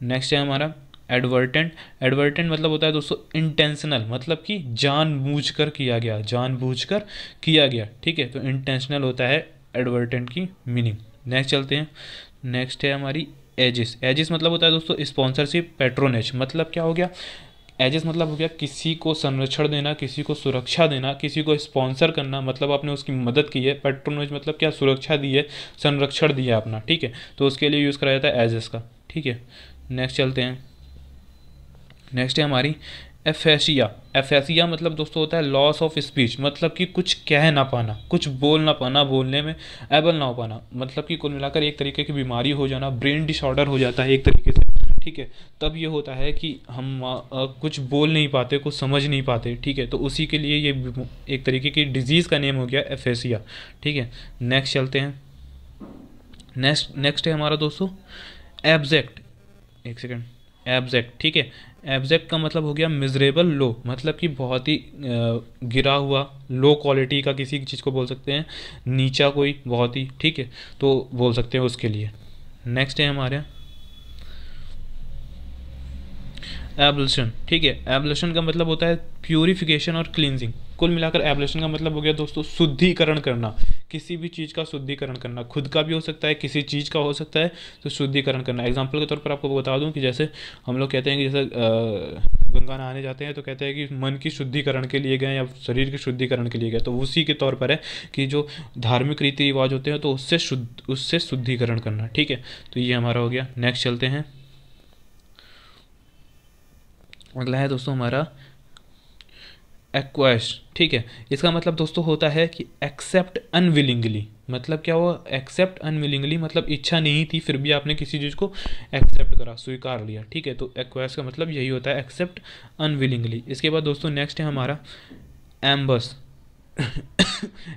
S1: नेक्स्ट है हमारा एडवर्टेंट। एडवर्टेंट मतलब होता है दोस्तों इंटेंशनल, मतलब कि जानबूझकर किया गया, जानबूझकर किया गया। ठीक है, तो इंटेंशनल होता है एडवर्टेंट की मीनिंग। नेक्स्ट चलते हैं। नेक्स्ट है हमारी एजिस। एजिस मतलब होता है दोस्तों स्पॉन्सरशिप, पैट्रोनेज। मतलब क्या हो गया, एजिस मतलब हो गया किसी को संरक्षण देना, किसी को सुरक्षा देना, किसी को स्पॉन्सर करना, मतलब आपने उसकी मदद की है। पैट्रोनेज मतलब क्या, सुरक्षा दी है, संरक्षण दिया अपना। ठीक है, तो उसके लिए यूज़ करा जाता है एजिस का। ठीक है, नेक्स्ट चलते हैं। नेक्स्ट है हमारी एफेसिया। एफेसिया मतलब दोस्तों होता है लॉस ऑफ स्पीच, मतलब कि कुछ कह ना पाना, कुछ बोल ना पाना, बोलने में एबल ना हो पाना, मतलब कि कुल मिलाकर एक तरीके की बीमारी हो जाना, ब्रेन डिसऑर्डर हो जाता है एक तरीके से। ठीक है, तब ये होता है कि हम कुछ बोल नहीं पाते, कुछ समझ नहीं पाते। ठीक है, तो उसी के लिए ये एक तरीके की डिजीज़ का नेम हो गया एफेसिया। ठीक है, नेक्स्ट चलते हैं। नेक्स्ट है हमारा दोस्तों एब्जेक्ट। एक सेकेंड, एब्जेक्ट। ठीक है, एब्जेक्ट का मतलब हो गया मिजरेबल लो, मतलब कि बहुत ही गिरा हुआ, लो क्वालिटी का किसी चीज़ को बोल सकते हैं, नीचा कोई बहुत ही। ठीक है, तो बोल सकते हैं उसके लिए। नेक्स्ट है हमारे एब्लेशन। ठीक है, एब्लेशन का मतलब होता है प्यूरिफिकेशन और क्लींजिंग। कुल मिलाकर एब्लेशन का मतलब हो गया दोस्तों शुद्धिकरण करना, किसी भी चीज़ का शुद्धिकरण करना, खुद का भी हो सकता है, किसी चीज़ का हो सकता है, तो शुद्धिकरण करना। एग्जाम्पल के तौर पर आपको बता दूं कि जैसे हम लोग कहते हैं कि जैसे गंगा नहाने जाते हैं तो कहते हैं कि मन की शुद्धिकरण के लिए गए या शरीर के शुद्धिकरण के लिए गए, तो उसी के तौर पर है कि जो धार्मिक रीति रिवाज होते हैं तो उससे शुद्धिकरण करना। ठीक है, तो ये हमारा हो गया। नेक्स्ट चलते हैं। अगला है दोस्तों हमारा एक्वायर्स। ठीक है, इसका मतलब दोस्तों होता है कि एक्सेप्ट अनविलिंगली। मतलब क्या हुआ, एक्सेप्ट अनविलिंगली मतलब इच्छा नहीं थी फिर भी आपने किसी चीज़ को एक्सेप्ट करा, स्वीकार लिया। ठीक है, तो एक्वायर्स का मतलब यही होता है, एक्सेप्ट अनविलिंगली। इसके बाद दोस्तों नेक्स्ट है हमारा एम्बस।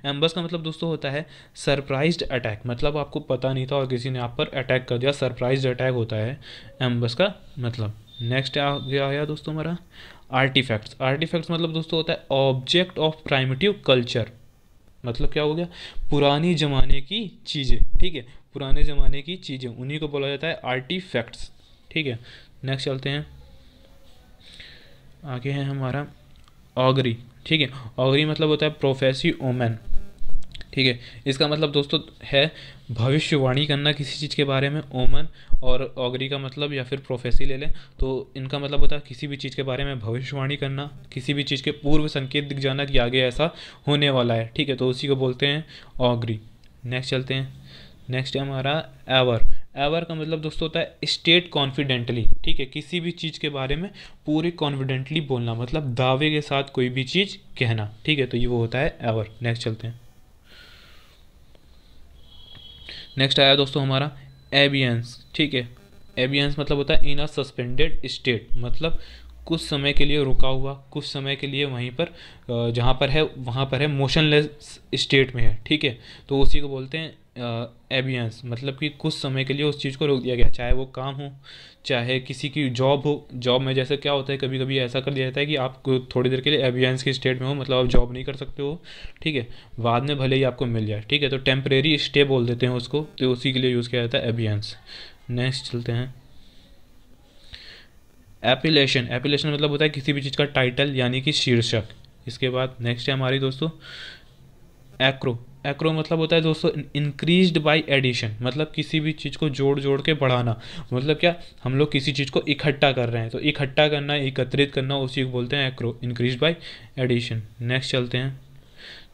S1: एम्बस का मतलब दोस्तों होता है सरप्राइज्ड अटैक, मतलब आपको पता नहीं था और किसी ने आप पर अटैक कर दिया, सरप्राइज्ड अटैक होता है एम्बस का मतलब। नेक्स्ट आ गया दोस्तों हमारा आर्टिफैक्ट्स। आर्टिफैक्ट्स मतलब दोस्तों होता है ऑब्जेक्ट ऑफ प्राइमिटिव कल्चर, मतलब क्या हो गया, पुरानी ज़माने की चीज़ें। ठीक है, पुराने ज़माने की चीज़ें, उन्हीं को बोला जाता है आर्टिफैक्ट्स। ठीक है, नेक्स्ट चलते हैं। आगे है हमारा ऑगरी। ठीक है, ऑगरी मतलब होता है प्रोफेसी ओमेन। ठीक है, इसका मतलब दोस्तों है भविष्यवाणी करना किसी चीज़ के बारे में, ओमन और ऑगरी का मतलब या फिर प्रोफेसी ले लें तो इनका मतलब होता है किसी भी चीज़ के बारे में भविष्यवाणी करना, किसी भी चीज़ के पूर्व संकेत दिख जाना कि आगे ऐसा होने वाला है। ठीक है, तो उसी को बोलते हैं ऑगरी। नेक्स्ट चलते हैं। नेक्स्ट है हमारा एवर। एवर का मतलब दोस्तों होता है स्टेट कॉन्फिडेंटली। ठीक है, किसी भी चीज़ के बारे में पूरी कॉन्फिडेंटली बोलना, मतलब दावे के साथ कोई भी चीज़ कहना। ठीक है, तो ये वो होता है एवर। नेक्स्ट चलते हैं। नेक्स्ट आया दोस्तों हमारा एबियंस, ठीक है। एबियंस मतलब होता है इन अ सस्पेंडेड स्टेट, मतलब कुछ समय के लिए रुका हुआ, कुछ समय के लिए वहीं पर जहाँ पर है वहाँ पर है, मोशनलेस स्टेट में है, ठीक है। तो उसी को बोलते हैं एबियंस, मतलब कि कुछ समय के लिए उस चीज़ को रोक दिया गया, चाहे वो काम हो, चाहे किसी की जॉब हो। जॉब में जैसे क्या होता है, कभी कभी ऐसा कर दिया जाता है कि आप थोड़ी देर के लिए एबियंस की स्टेट में हो, मतलब आप जॉब नहीं कर सकते हो, ठीक है। बाद में भले ही आपको मिल जाए, ठीक है, तो टेम्परेरी स्टे बोल देते हैं उसको, तो उसी के लिए यूज़ किया जाता है एबियंस। नेक्स्ट चलते हैं। एपिलेशन, एपिलेशन मतलब होता है किसी भी चीज़ का टाइटल यानी कि शीर्षक। इसके बाद नेक्स्ट है हमारी दोस्तों एक्रो। एक्रो मतलब होता है दोस्तों इंक्रीज्ड बाय एडिशन, मतलब किसी भी चीज़ को जोड़ जोड़ के बढ़ाना। मतलब क्या, हम लोग किसी चीज़ को इकट्ठा कर रहे हैं, तो इकट्ठा करना, एकत्रित करना, उसी को बोलते हैं accrue, increase by addition. Next चलते हैं।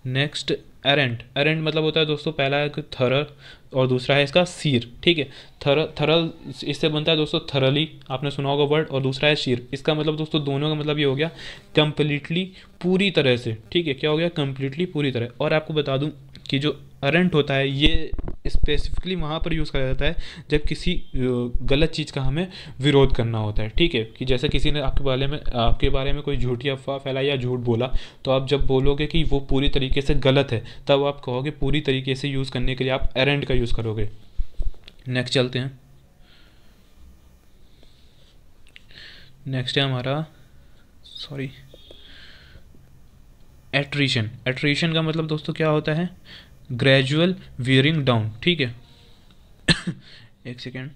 S1: Next errant. एरेंट मतलब होता है दोस्तों, पहला है थरल और दूसरा है इसका सीर, ठीक है। थरल इससे बनता है दोस्तों थरली, आपने सुना होगा वर्ड, और दूसरा है शीर। इसका मतलब दोस्तों दोनों का मतलब ये हो गया कंप्लीटली, पूरी तरह से, ठीक है। क्या हो गया, कंप्लीटली, पूरी तरह। और आपको बता दूं कि जो एरेंट होता है ये स्पेसिफिकली वहाँ पर यूज़ करा जाता है जब किसी गलत चीज़ का हमें विरोध करना होता है, ठीक है। कि जैसे किसी ने आपके बारे में कोई झूठी अफवाह फैलाई या झूठ बोला, तो आप जब बोलोगे कि वो पूरी तरीके से गलत है, तब आप कहोगे पूरी तरीके से यूज़ करने के लिए आप एरेंट का यूज़ करोगे। नेक्स्ट चलते हैं। नेक्स्ट है हमारा एट्रीशन। एट्रीशन का मतलब दोस्तों क्या होता है, ग्रेजुअल वियरिंग डाउन, ठीक है। एक सेकेंड,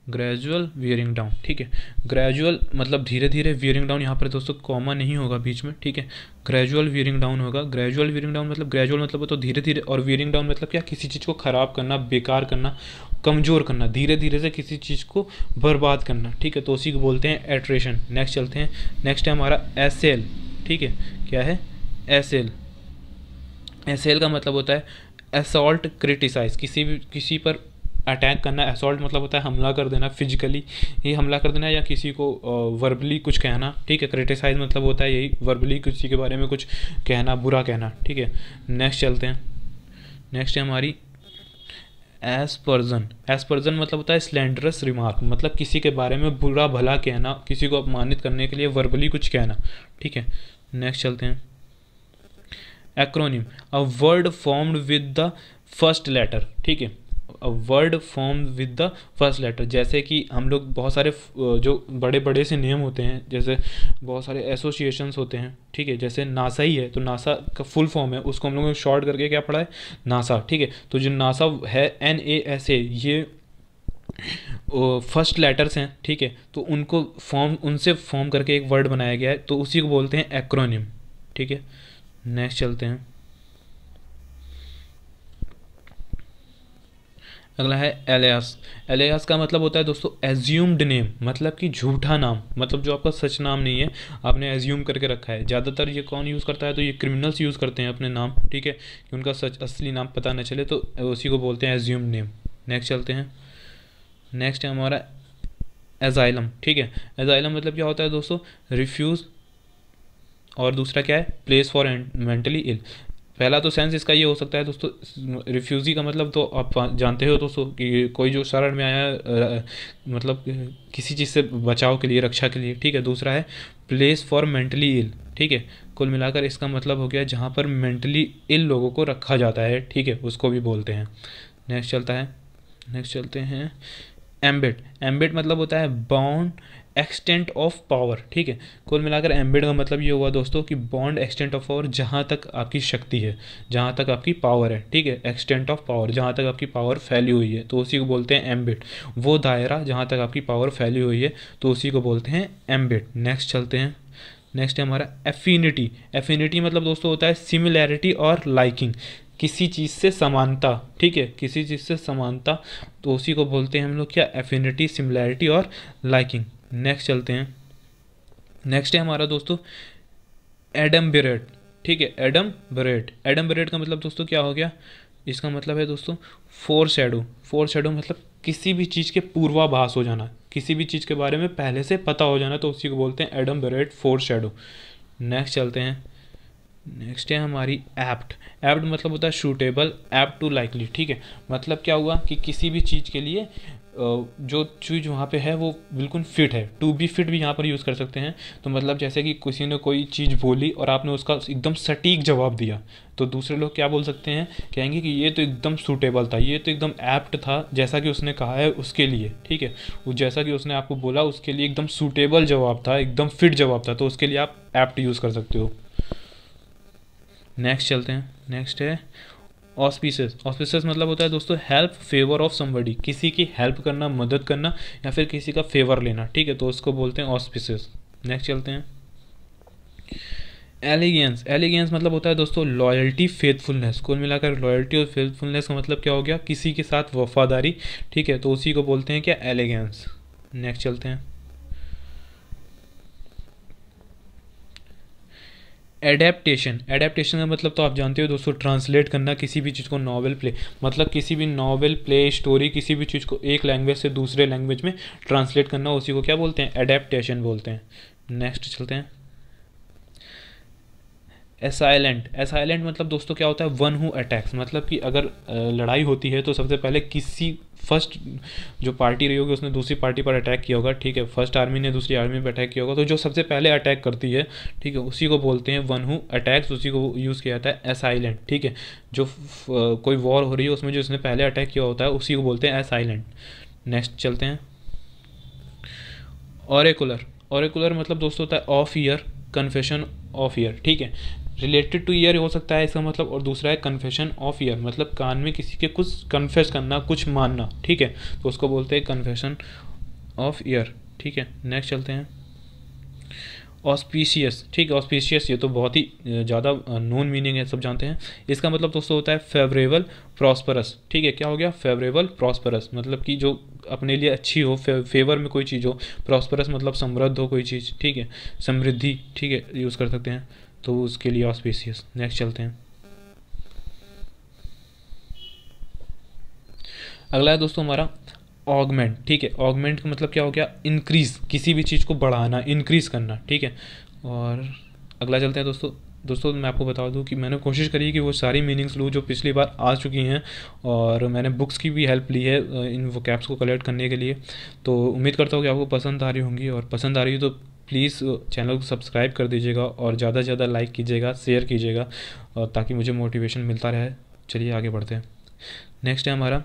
S1: ग्रेजुअल वियरिंग डाउन, ठीक है। ग्रेजुअल मतलब धीरे धीरे, वियरिंग डाउन यहाँ पर दोस्तों कॉमा नहीं होगा बीच में, ठीक है। ग्रेजुअल वियरिंग डाउन होगा। ग्रेजुअल वियरिंग डाउन मतलब, ग्रेजुअल मतलब तो धीरे धीरे, और वियरिंग डाउन मतलब क्या, किसी चीज़ को ख़राब करना, बेकार करना, कमज़ोर करना, धीरे धीरे से किसी चीज़ को बर्बाद करना, ठीक है। तो उसी को बोलते हैं एट्रेशन। नेक्स्ट चलते हैं। नेक्स्ट है हमारा एसेल, ठीक है। क्या है, एसेल। एसेल का मतलब होता है असॉल्ट क्रिटिसाइज, किसी पर अटैक करना। असॉल्ट मतलब होता है हमला कर देना, फिजिकली ही हमला कर देना, या किसी को वर्बली कुछ कहना, ठीक है। क्रिटिसाइज मतलब होता है यही, वर्बली किसी के बारे में कुछ कहना, बुरा कहना, ठीक है। नेक्स्ट चलते हैं। नेक्स्ट है हमारी एस्पर्जन। एस्पर्जन मतलब होता है स्लैंडरस रिमार्क, मतलब किसी के बारे में बुरा भला कहना, किसी को अपमानित करने के लिए वर्बली कुछ कहना, ठीक है। नेक्स्ट चलते हैं। Acronym, a word formed with the first letter, ठीक है। A word formed with the first letter, जैसे कि हम लोग बहुत सारे जो बड़े बड़े से नेम होते हैं, जैसे बहुत सारे एसोसिएशंस होते हैं, ठीक है। जैसे नासा ही है, तो नासा का फुल फॉर्म है, उसको हम लोगों ने शॉर्ट करके क्या पढ़ा है, नासा, ठीक है। तो जो नासा है, NASA, ये फर्स्ट लेटर्स हैं, ठीक है। तो उनसे फॉर्म करके एक वर्ड बनाया गया है, तो उसी को बोलते हैं एक्रोनिम, ठीक है। नेक्स्ट चलते हैं। अगला है एलियास। एलियास का मतलब होता है दोस्तों एज्यूम्ड नेम, मतलब कि झूठा नाम, मतलब जो आपका सच नाम नहीं है, आपने एज्यूम करके रखा है। ज़्यादातर ये कौन यूज़ करता है, तो ये क्रिमिनल्स यूज़ करते हैं अपने नाम, ठीक है, कि उनका सच असली नाम पता न चले, तो उसी को बोलते हैं एज्यूम्ड नेम। नेक्स्ट चलते हैं। नेक्स्ट है हमारा एजाइलम, ठीक है। एजाइलम मतलब क्या होता है दोस्तों, रिफ्यूज़, और दूसरा क्या है, प्लेस फॉर मेंटली इल। पहला तो सेंस इसका ये हो सकता है दोस्तों, रिफ्यूज़ी का मतलब तो आप जानते हो दोस्तों कि कोई जो शरण में आया, मतलब किसी चीज़ से बचाव के लिए, रक्षा के लिए, ठीक है। दूसरा है प्लेस फॉर मेंटली इल, ठीक है। कुल मिलाकर इसका मतलब हो गया जहाँ पर मेंटली इल लोगों को रखा जाता है, ठीक है, उसको भी बोलते हैं। नेक्स्ट चलता है। नेक्स्ट चलते हैं। एम्बिट। एम्बिट मतलब होता है बॉन्ड एक्सटेंट ऑफ पावर, ठीक है। कुल मिलाकर एम्बिट का मतलब ये हुआ दोस्तों कि बॉन्ड एक्सटेंट ऑफ पावर, जहाँ तक आपकी शक्ति है, जहाँ तक आपकी पावर है, ठीक है। एक्सटेंट ऑफ पावर, जहाँ तक आपकी पावर फैली हुई है, तो उसी को बोलते हैं एम्बिट। वो दायरा जहाँ तक आपकी पावर फैली हुई है, तो उसी को बोलते हैं एम्बिट। नेक्स्ट चलते हैं। नेक्स्ट है हमारा एफिनिटी। एफिनिटी मतलब दोस्तों होता है सिमिलैरिटी और लाइकिंग, किसी चीज़ से समानता, ठीक है, किसी चीज़ से समानता, तो उसी को बोलते हैं हम लोग क्या, एफिनिटी, सिमिलैरिटी और लाइकिंग। नेक्स्ट चलते हैं। नेक्स्ट है हमारा दोस्तों एडम्बरेट, ठीक है। एडम्बरेट। एडम्बरेट का मतलब दोस्तों क्या हो गया, इसका मतलब है दोस्तों फोर शैडो। फोर शैडो मतलब किसी भी चीज़ के पूर्वाभास हो जाना, किसी भी चीज़ के बारे में पहले से पता हो जाना, तो उसी को बोलते हैं एडम्बरेट, फोर शैडो। नेक्स्ट चलते हैं। नेक्स्ट है हमारी एप्ट। एप्ट मतलब होता है सूटेबल, एप्ट टू लाइकली, ठीक है। मतलब क्या हुआ कि किसी भी चीज़ के लिए जो चीज़ वहाँ पे है वो बिल्कुल फिट है। टू बी फिट भी यहाँ पर यूज़ कर सकते हैं। तो मतलब जैसे कि किसी ने कोई चीज़ बोली और आपने उसका एकदम सटीक जवाब दिया, तो दूसरे लोग क्या बोल सकते हैं, कहेंगे कि ये तो एकदम सूटेबल था, ये तो एकदम एप्ट था, जैसा कि उसने कहा है उसके लिए, ठीक है। वो जैसा कि उसने आपको बोला उसके लिए एकदम सूटेबल जवाब था, एकदम फिट जवाब था, तो उसके लिए आप एप्ट यूज़ कर सकते हो। नेक्स्ट चलते हैं। नेक्स्ट है ऑस्पिशियस। ऑस्पिशियस मतलब होता है दोस्तों हेल्प फेवर ऑफ समबडी, किसी की हेल्प करना, मदद करना, या फिर किसी का फेवर लेना, ठीक है, तो उसको बोलते हैं ऑस्पिशियस। नेक्स्ट चलते हैं एलिगेंस। एलिगेंस मतलब होता है दोस्तों लॉयल्टी, फेथफुलनेस। कुल मिलाकर लॉयल्टी और फेथफुलनेस का मतलब क्या हो गया, किसी के साथ वफादारी, ठीक है, तो उसी को बोलते हैं क्या, एलिगेंस। नेक्स्ट चलते हैं एडेप्टेशन। एडेप्टेशन का मतलब तो आप जानते हो दोस्तों, ट्रांसलेट करना किसी भी चीज़ को, नॉवेल प्ले, मतलब किसी भी नॉवेल प्ले स्टोरी, किसी भी चीज़ को एक लैंग्वेज से दूसरे लैंग्वेज में ट्रांसलेट करना, उसी को क्या बोलते हैं, एडेप्टेशन बोलते हैं। नेक्स्ट चलते हैं असाइलेंट। असाइलेंट मतलब दोस्तों क्या होता है, वन हु अटैक्स, मतलब कि अगर लड़ाई होती है तो सबसे पहले किसी फर्स्ट जो पार्टी रही होगी उसने दूसरी पार्टी पर अटैक किया होगा, ठीक है, फर्स्ट आर्मी ने दूसरी आर्मी पर अटैक किया होगा, तो जो सबसे पहले अटैक करती है, ठीक है, उसी को बोलते हैं वन हु अटैक्स, उसी को यूज़ किया जाता है असाइलेंट, ठीक है। जो कोई वॉर हो रही है उसमें जो उसने पहले अटैक किया होता है उसी को बोलते हैं असाइलेंट। नेक्स्ट चलते हैं ऑरेकुलर। ऑरेकुलर मतलब दोस्तों होता है of year, confession of year, ठीक है, रिलेटेड टू ईयर हो सकता है इसका मतलब, और दूसरा है कन्फेशन ऑफ ईयर, मतलब कान में किसी के कुछ कन्फेस करना, कुछ मानना, ठीक है, तो उसको बोलते हैं कन्फेशन ऑफ ईयर, ठीक है। नेक्स्ट चलते हैं ऑस्पिशियस, ठीक है। ऑस्पिशियस ये तो बहुत ही ज़्यादा नोन मीनिंग है, सब जानते हैं। इसका मतलब दोस्तों होता है फेवरेबल, प्रॉस्परस, ठीक है। क्या हो गया, फेवरेबल, प्रॉस्परस, मतलब कि जो अपने लिए अच्छी हो, फेवर में कोई चीज़ हो, प्रॉस्परस मतलब समृद्ध हो कोई चीज़, ठीक है, समृद्धि, ठीक है, यूज़ कर सकते हैं, तो उसके लिए ऑस्पिशियस। नेक्स्ट चलते हैं अगला है दोस्तों हमारा ऑगमेंट, ठीक है। ऑगमेंट का मतलब क्या हो गया, इंक्रीज, किसी भी चीज़ को बढ़ाना, इंक्रीज करना, ठीक है। और अगला चलते हैं दोस्तों। दोस्तों मैं आपको बता दूं कि मैंने कोशिश करी कि वो सारी मीनिंग्स लूँ जो पिछली बार आ चुकी हैं, और मैंने बुक्स की भी हेल्प ली है इन वोकैब्स को कलेक्ट करने के लिए। तो उम्मीद करता हूँ कि आपको पसंद आ रही होंगी, और पसंद आ रही है तो प्लीज़ चैनल को सब्सक्राइब कर दीजिएगा, और ज़्यादा से ज़्यादा लाइक कीजिएगा, शेयर कीजिएगा, ताकि मुझे मोटिवेशन मिलता रहे। चलिए आगे बढ़ते हैं। नेक्स्ट है हमारा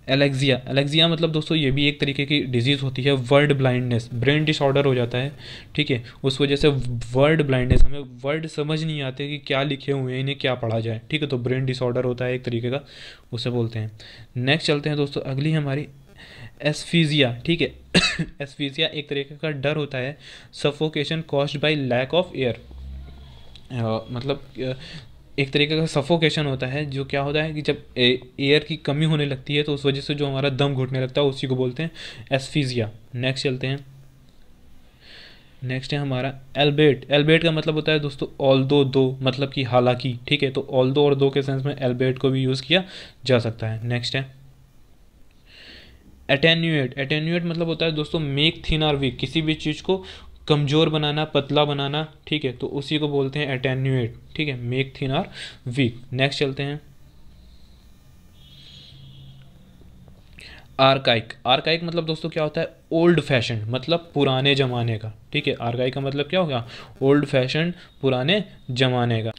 S1: एलेक्जिया। एलेक्जिया मतलब दोस्तों ये भी एक तरीके की डिजीज़ होती है, वर्ड ब्लाइंडनेस, ब्रेन डिसऑर्डर हो जाता है, ठीक है, उस वजह से वर्ड ब्लाइंडनेस, हमें वर्ड समझ नहीं आते कि क्या लिखे हुए हैं, इन्हें क्या पढ़ा जाए, ठीक है, तो ब्रेन डिसऑर्डर होता है एक तरीके का, उसे बोलते हैं। नेक्स्ट चलते हैं दोस्तों, अगली हमारी एस्फीजिया, ठीक है। एस्फीजिया एक तरीके का डर होता है, suffocation caused by lack of air, मतलब एक तरीके का सफोकेशन होता है, जो क्या होता है कि जब एयर की कमी होने लगती है तो उस वजह से जो हमारा दम घुटने लगता है उसी को बोलते हैं एस्फीजिया। नेक्स्ट चलते हैं। नेक्स्ट है हमारा एल्बेट। एल्बेट का मतलब होता है दोस्तों ऑल्दो, दो, मतलब कि हालांकि, ठीक है, तो ऑल्दो और दो के सेंस में एल्बेट को भी यूज़ किया जा सकता है। नेक्स्ट है एटेन्यूएट। एटेन्यूएट मतलब होता है दोस्तों मेक थिन और वीक, किसी भी चीज़ को कमज़ोर बनाना, पतला बनाना, ठीक है, तो उसी को बोलते हैं एटेन्यूएट, ठीक है, मेक थिन और वीक। नेक्स्ट चलते हैं आर्काइक। आर्काइक मतलब दोस्तों क्या होता है, ओल्ड फैशन, मतलब पुराने ज़माने का, ठीक है, आर्काइक का मतलब क्या होगा, ओल्ड फैशन, पुराने ज़माने का।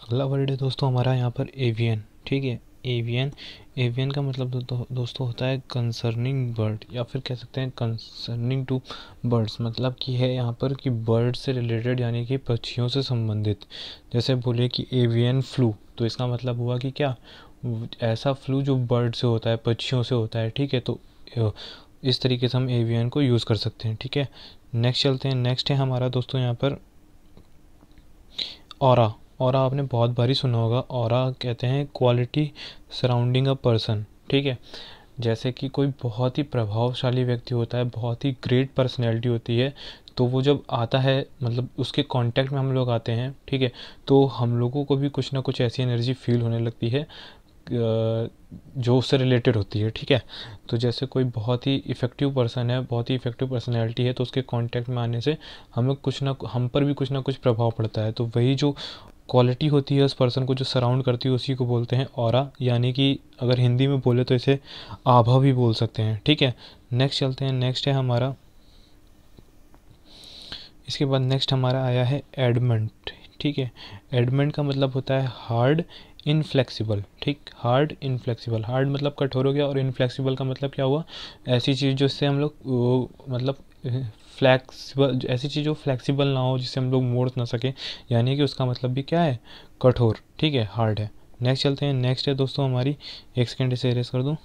S1: अगला वर्ड है दोस्तों हमारा यहाँ पर एवियन, ठीक है, एवियन। एवियन का मतलब दोस्तों होता है कंसर्निंग बर्ड, या फिर कह सकते हैं कंसर्निंग टू बर्ड्स, मतलब कि है यहाँ पर कि बर्ड से रिलेटेड, यानी कि पक्षियों से संबंधित। जैसे बोले कि एवियन फ्लू, तो इसका मतलब हुआ कि क्या, ऐसा फ्लू जो बर्ड से होता है, पक्षियों से होता है, ठीक है, तो इस तरीके से हम एवियन को यूज़ कर सकते हैं, ठीक है। नेक्स्ट चलते हैं। नेक्स्ट है हमारा दोस्तों यहाँ पर ऑरा। ऑरा आपने बहुत बारी सुना होगा। ऑरा कहते हैं क्वालिटी सराउंडिंग अ पर्सन, ठीक है, जैसे कि कोई बहुत ही प्रभावशाली व्यक्ति होता है, बहुत ही ग्रेट पर्सनैलिटी होती है, तो वो जब आता है, मतलब उसके कांटेक्ट में हम लोग आते हैं, ठीक है, तो हम लोगों को भी कुछ ना कुछ ऐसी एनर्जी फील होने लगती है जो उससे रिलेटेड होती है, ठीक है। तो जैसे कोई बहुत ही इफ़ेक्टिव पर्सन है, बहुत ही इफ़ेक्टिव पर्सनैलिटी है, तो उसके कांटेक्ट में आने से हमें हम पर भी कुछ ना कुछ प्रभाव पड़ता है, तो वही जो क्वालिटी होती है उस पर्सन को जो सराउंड करती है, उसी को बोलते हैं ऑरा, यानी कि अगर हिंदी में बोले तो इसे आभा भी बोल सकते हैं। ठीक है, नेक्स्ट चलते हैं। नेक्स्ट है हमारा, इसके बाद नेक्स्ट हमारा आया है एडमेंट। ठीक है, एडमेंट का मतलब होता है हार्ड इनफ्लेक्सिबल। ठीक, हार्ड इनफ्लेक्सिबल, हार्ड मतलब कठोर हो गया, और इनफ्लेक्सिबल का मतलब क्या हुआ, ऐसी चीज़ जिससे हम लोग मतलब फ्लैक्सिबल, ऐसी चीज़ जो फ्लैक्सिबल ना हो, जिससे हम लोग मोड़ ना सके, यानी कि उसका मतलब भी क्या है, कठोर। ठीक है, हार्ड है। नेक्स्ट चलते हैं। नेक्स्ट है दोस्तों हमारी, एक सेकेंड इसे इरेज कर दूँ।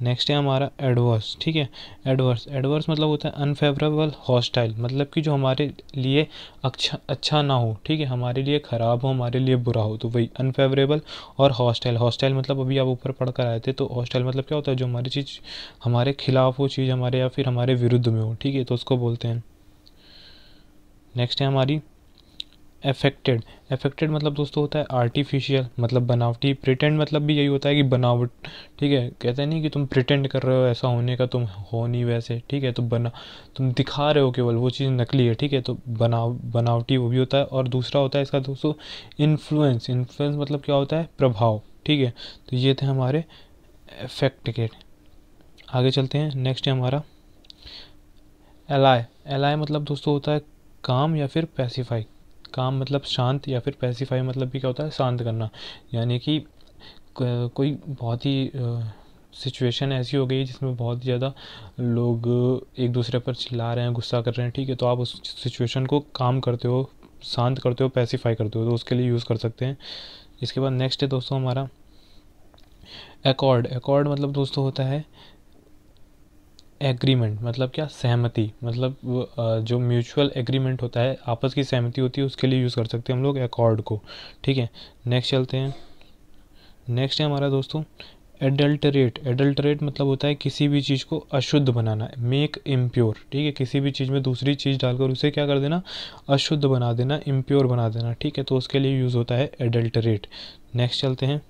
S1: नेक्स्ट है हमारा एडवर्स। ठीक है, एडवर्स, एडवर्स मतलब होता है अनफेवरेबल, हॉस्टाइल, मतलब कि जो हमारे लिए अच्छा ना हो। ठीक है, हमारे लिए ख़राब हो, हमारे लिए बुरा हो, तो वही अनफेवरेबल। और हॉस्टाइल, हॉस्टाइल मतलब अभी आप ऊपर पढ़ कर आए थे, तो हॉस्टाइल मतलब क्या होता है, जो हमारी चीज़ हमारे खिलाफ हो, चीज़ हमारे या फिर हमारे विरुद्ध में हो। ठीक है, तो उसको बोलते हैं। नेक्स्ट है हमारी एफेक्टेड। एफेक्टेड मतलब दोस्तों होता है आर्टिफिशियल, मतलब बनावटी। प्रिटेंड मतलब भी यही होता है कि बनावट। ठीक है, कहते हैं नहीं कि तुम प्रिटेंड कर रहे हो ऐसा होने का, तुम हो नहीं वैसे। ठीक है, तो तुम दिखा रहे हो केवल, वो चीज़ नकली है। ठीक है, तो बनावटी वो भी होता है। और दूसरा होता है इसका दोस्तों इन्फ्लुएंस। इन्फ्लुएंस मतलब क्या होता है, प्रभाव। ठीक है, तो ये थे हमारे एफेक्टेड। आगे चलते हैं। नेक्स्ट है हमारा एलाय। एलाय मतलब दोस्तों होता है काम या फिर पैसिफाई। काम मतलब शांत, या फिर पैसिफाई मतलब भी क्या होता है, शांत करना। यानी कि कोई बहुत ही सिचुएशन ऐसी हो गई जिसमें बहुत ज़्यादा लोग एक दूसरे पर चिल्ला रहे हैं, गुस्सा कर रहे हैं। ठीक है, तो आप उस सिचुएशन को काम करते हो, शांत करते हो, पैसिफाई करते हो, तो उसके लिए यूज़ कर सकते हैं। इसके बाद नेक्स्ट है दोस्तों हमारा एकॉर्ड। एकॉर्ड मतलब दोस्तों होता है एग्रीमेंट, मतलब क्या, सहमति। मतलब जो म्यूचुअल एग्रीमेंट होता है, आपस की सहमति होती है, उसके लिए यूज़ कर सकते हैं हम लोग एकॉर्ड को। ठीक है, नेक्स्ट चलते हैं। नेक्स्ट है हमारा दोस्तों एडल्टरेट। एडल्टरेट मतलब होता है किसी भी चीज़ को अशुद्ध बनाना, मेक इम्प्योर। ठीक है, किसी भी चीज़ में दूसरी चीज़ डालकर उसे क्या कर देना, अशुद्ध बना देना, इम्प्योर बना देना। ठीक है, तो उसके लिए यूज़ होता है एडल्टरेट। नेक्स्ट चलते हैं।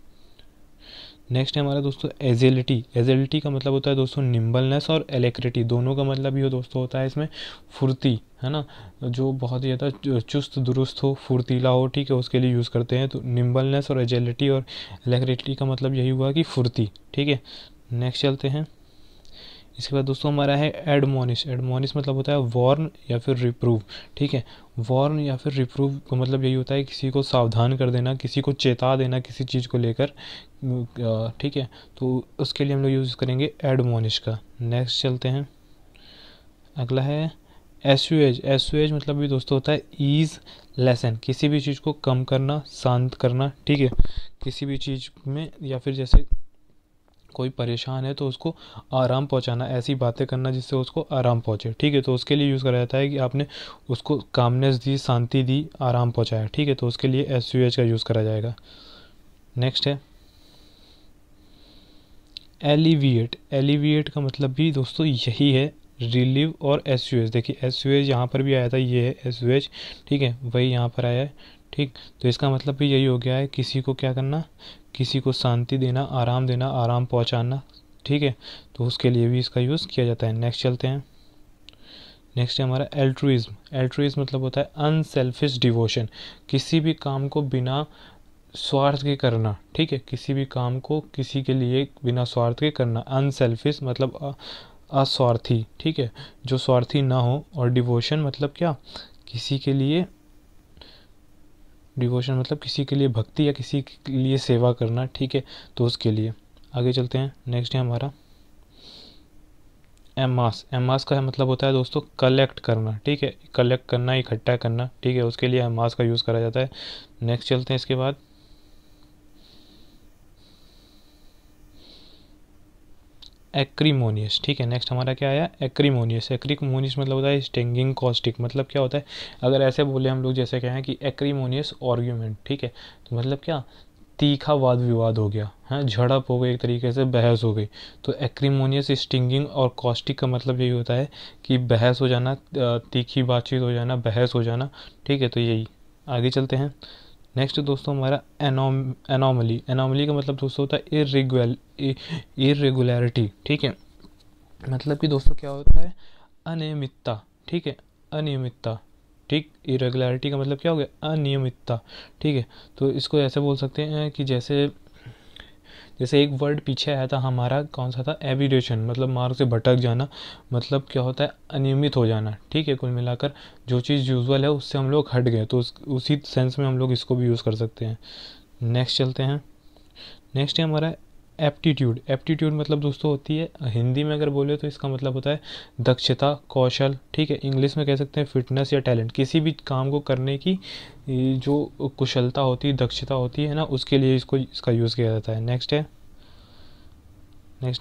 S1: नेक्स्ट है हमारा दोस्तों एजिलिटी। एजिलिटी का मतलब होता है दोस्तों निम्बलनेस, और एलेक्रिटी दोनों का मतलब ये दोस्तों होता है इसमें फुर्ती, है ना, जो बहुत ज़्यादा चुस्त दुरुस्त हो, फुर्तीला हो। ठीक है, उसके लिए यूज़ करते हैं। तो निम्बलनेस और एजिलिटी और एलेक्रिटी का मतलब यही हुआ कि फुर्ती। ठीक है, नेक्स्ट चलते हैं। इसके बाद दोस्तों हमारा है एडमोनिश। एडमोनिश मतलब होता है वार्न या फिर रिप्रूव। ठीक है, वार्न या फिर रिप्रूव का मतलब यही होता है किसी को सावधान कर देना, किसी को चेता देना किसी चीज़ को लेकर। ठीक है, तो उसके लिए हम लोग यूज़ करेंगे एडमोनिश का। नेक्स्ट चलते हैं। अगला है एस्यूएज। एस्यूएज मतलब भी दोस्तों होता है ईज लेसन, किसी भी चीज़ को कम करना, शांत करना। ठीक है, किसी भी चीज़ में, या फिर जैसे कोई परेशान है तो उसको आराम पहुंचाना, ऐसी बातें करना जिससे उसको आराम पहुंचे। ठीक है, तो उसके लिए यूज़ करा जाता है कि आपने उसको कामनेस दी, शांति दी, आराम पहुंचाया। ठीक है, तो उसके लिए एस का यूज़ करा जाएगा। नेक्स्ट है एलिविएट। एलिविएट का मतलब भी दोस्तों यही है, रिलीव और एस। देखिए एस यहाँ पर भी आया था, ये है एस। ठीक है, वही यहाँ पर आया है। ठीक, तो इसका मतलब भी यही हो गया है, किसी को क्या करना, किसी को शांति देना, आराम देना, आराम पहुँचाना। ठीक है, तो उसके लिए भी इसका यूज़ किया जाता है। नेक्स्ट चलते हैं। नेक्स्ट है हमारा एल्ट्रुइज्म। एल्ट्रुइज्म मतलब होता है अनसेल्फिश डिवोशन, किसी भी काम को बिना स्वार्थ के करना। ठीक है, किसी भी काम को किसी के लिए बिना स्वार्थ के करना। अनसेल्फिश मतलब अस्वार्थी। ठीक है, जो स्वार्थी ना हो। और डिवोशन मतलब क्या, किसी के लिए, डिवोशन मतलब किसी के लिए भक्ति या किसी के लिए सेवा करना। ठीक है, तो उसके लिए। आगे चलते हैं। नेक्स्ट है हमारा एमास। एमास का मतलब होता है दोस्तों कलेक्ट करना। ठीक है, कलेक्ट करना, इकट्ठा करना। ठीक है, उसके लिए एमास का यूज़ करा जाता है। नेक्स्ट चलते हैं। इसके बाद एक्रीमोनियस। ठीक है, नेक्स्ट हमारा क्या आया, एक्रीमोनियस। एक्रीमोनियस मतलब होता है स्टिंगिंग कॉस्टिक। मतलब क्या होता है, अगर ऐसे बोले हम लोग, जैसे कहें कि एक्रीमोनियस आर्ग्यूमेंट। ठीक है, तो मतलब क्या, तीखा वाद विवाद हो गया है, झड़प हो गई, एक तरीके से बहस हो गई। तो एक्रीमोनियस, स्टिंगिंग और कॉस्टिक का मतलब यही होता है कि बहस हो जाना, तीखी बातचीत हो जाना, बहस हो जाना। ठीक है, तो यही। आगे चलते हैं। नेक्स्ट दोस्तों हमारा एनोमली। एनोमली का मतलब दोस्तों होता है इरेगुलरिटी। ठीक है, मतलब कि दोस्तों क्या होता है, अनियमितता। ठीक है, अनियमितता। ठीक। इरेगुलरिटी का मतलब क्या हो गया, अनियमितता, ठीक है। तो इसको ऐसे बोल सकते हैं कि जैसे एक वर्ड पीछे आया था हमारा, कौन सा था, एविडेशन, मतलब मार्ग से भटक जाना, मतलब क्या होता है, अनियमित हो जाना, ठीक है। कुल मिलाकर जो चीज़ यूजुअल है उससे हम लोग हट गए, तो उसी सेंस में हम लोग इसको भी यूज़ कर सकते हैं। नेक्स्ट चलते हैं। नेक्स्ट है हमारा एप्टीट्यूड। एप्टीट्यूड मतलब दोस्तों होती है, हिंदी में अगर बोले तो इसका मतलब होता है दक्षता, कौशल, ठीक है। इंग्लिश में कह सकते हैं फिटनेस या टैलेंट, किसी भी काम को करने की जो कुशलता होती है, दक्षता होती है ना, उसके लिए इसका यूज़ किया जाता है। नेक्स्ट है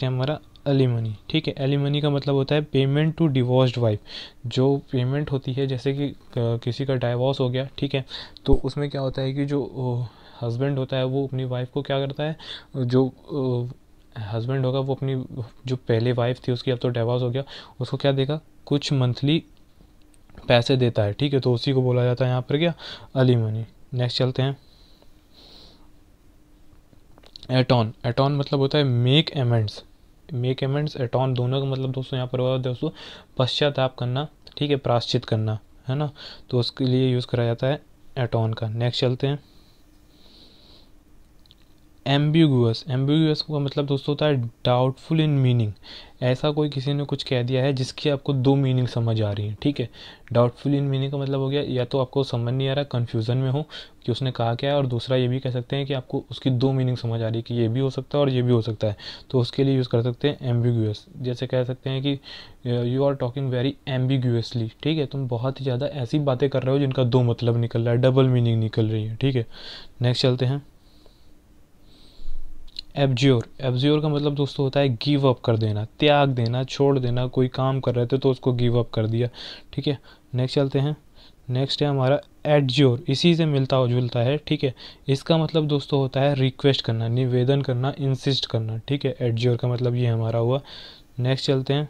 S1: हमारा एलिमनी, ठीक है। एलिमनी का मतलब होता है पेमेंट टू डिवोर्स्ड वाइफ। जो पेमेंट होती है, जैसे कि किसी का डाइवोर्स हो गया, ठीक है, तो उसमें क्या होता है कि जो हस्बैंड होता है वो अपनी वाइफ को क्या करता है, जो हस्बैंड होगा वो अपनी जो पहले वाइफ थी उसकी, अब तो डाइवोर्स हो गया, उसको क्या देगा, कुछ मंथली पैसे देता है, ठीक है। तो उसी को बोला जाता है यहाँ पर क्या, एलिमनी। नेक्स्ट चलते हैं। एटॉन। एटॉन मतलब होता है मेक एमेंड्स। मेक एमेंड्स, एटॉन, दोनों का मतलब दोस्तों यहाँ पर होगा दोस्तों पश्चाताप करना, ठीक है, प्रायश्चित करना, है ना। तो उसके लिए यूज़ करा जाता है एटॉन का। नेक्स्ट चलते हैं। एम्बिगुअस। एम्बिगुअस का मतलब दोस्तों होता है डाउटफुल इन मीनिंग। ऐसा कोई किसी ने कुछ कह दिया है जिसकी आपको दो मीनिंग समझ आ रही है, ठीक है। डाउटफुल इन मीनिंग का मतलब हो गया या तो आपको समझ नहीं आ रहा, कन्फ्यूज़न में हो कि उसने कहा क्या है, और दूसरा ये भी कह सकते हैं कि आपको उसकी दो मीनिंग समझ आ रही है कि ये भी हो सकता है और ये भी हो सकता है, तो उसके लिए यूज़ कर सकते हैं एम्बिगुअस। जैसे कह सकते हैं कि यू आर टॉकिंग वेरी एम्बिगुअसली, ठीक है, तुम बहुत ही ज़्यादा ऐसी बातें कर रहे हो जिनका दो मतलब निकल रहा है, डबल मीनिंग निकल रही है, ठीक है। नेक्स्ट चलते हैं। एब्ज्योर। एब्ज्योर का मतलब दोस्तों होता है गिव अप कर देना, त्याग देना, छोड़ देना। कोई काम कर रहे थे तो उसको गिव अप कर दिया, ठीक है। नेक्स्ट चलते हैं। नेक्स्ट है हमारा एडज्योर, इसी से मिलता जुलता है, ठीक है। इसका मतलब दोस्तों होता है रिक्वेस्ट करना, निवेदन करना, इंसिस्ट करना, ठीक है। एडज्योर का मतलब ये हमारा हुआ। नेक्स्ट चलते हैं।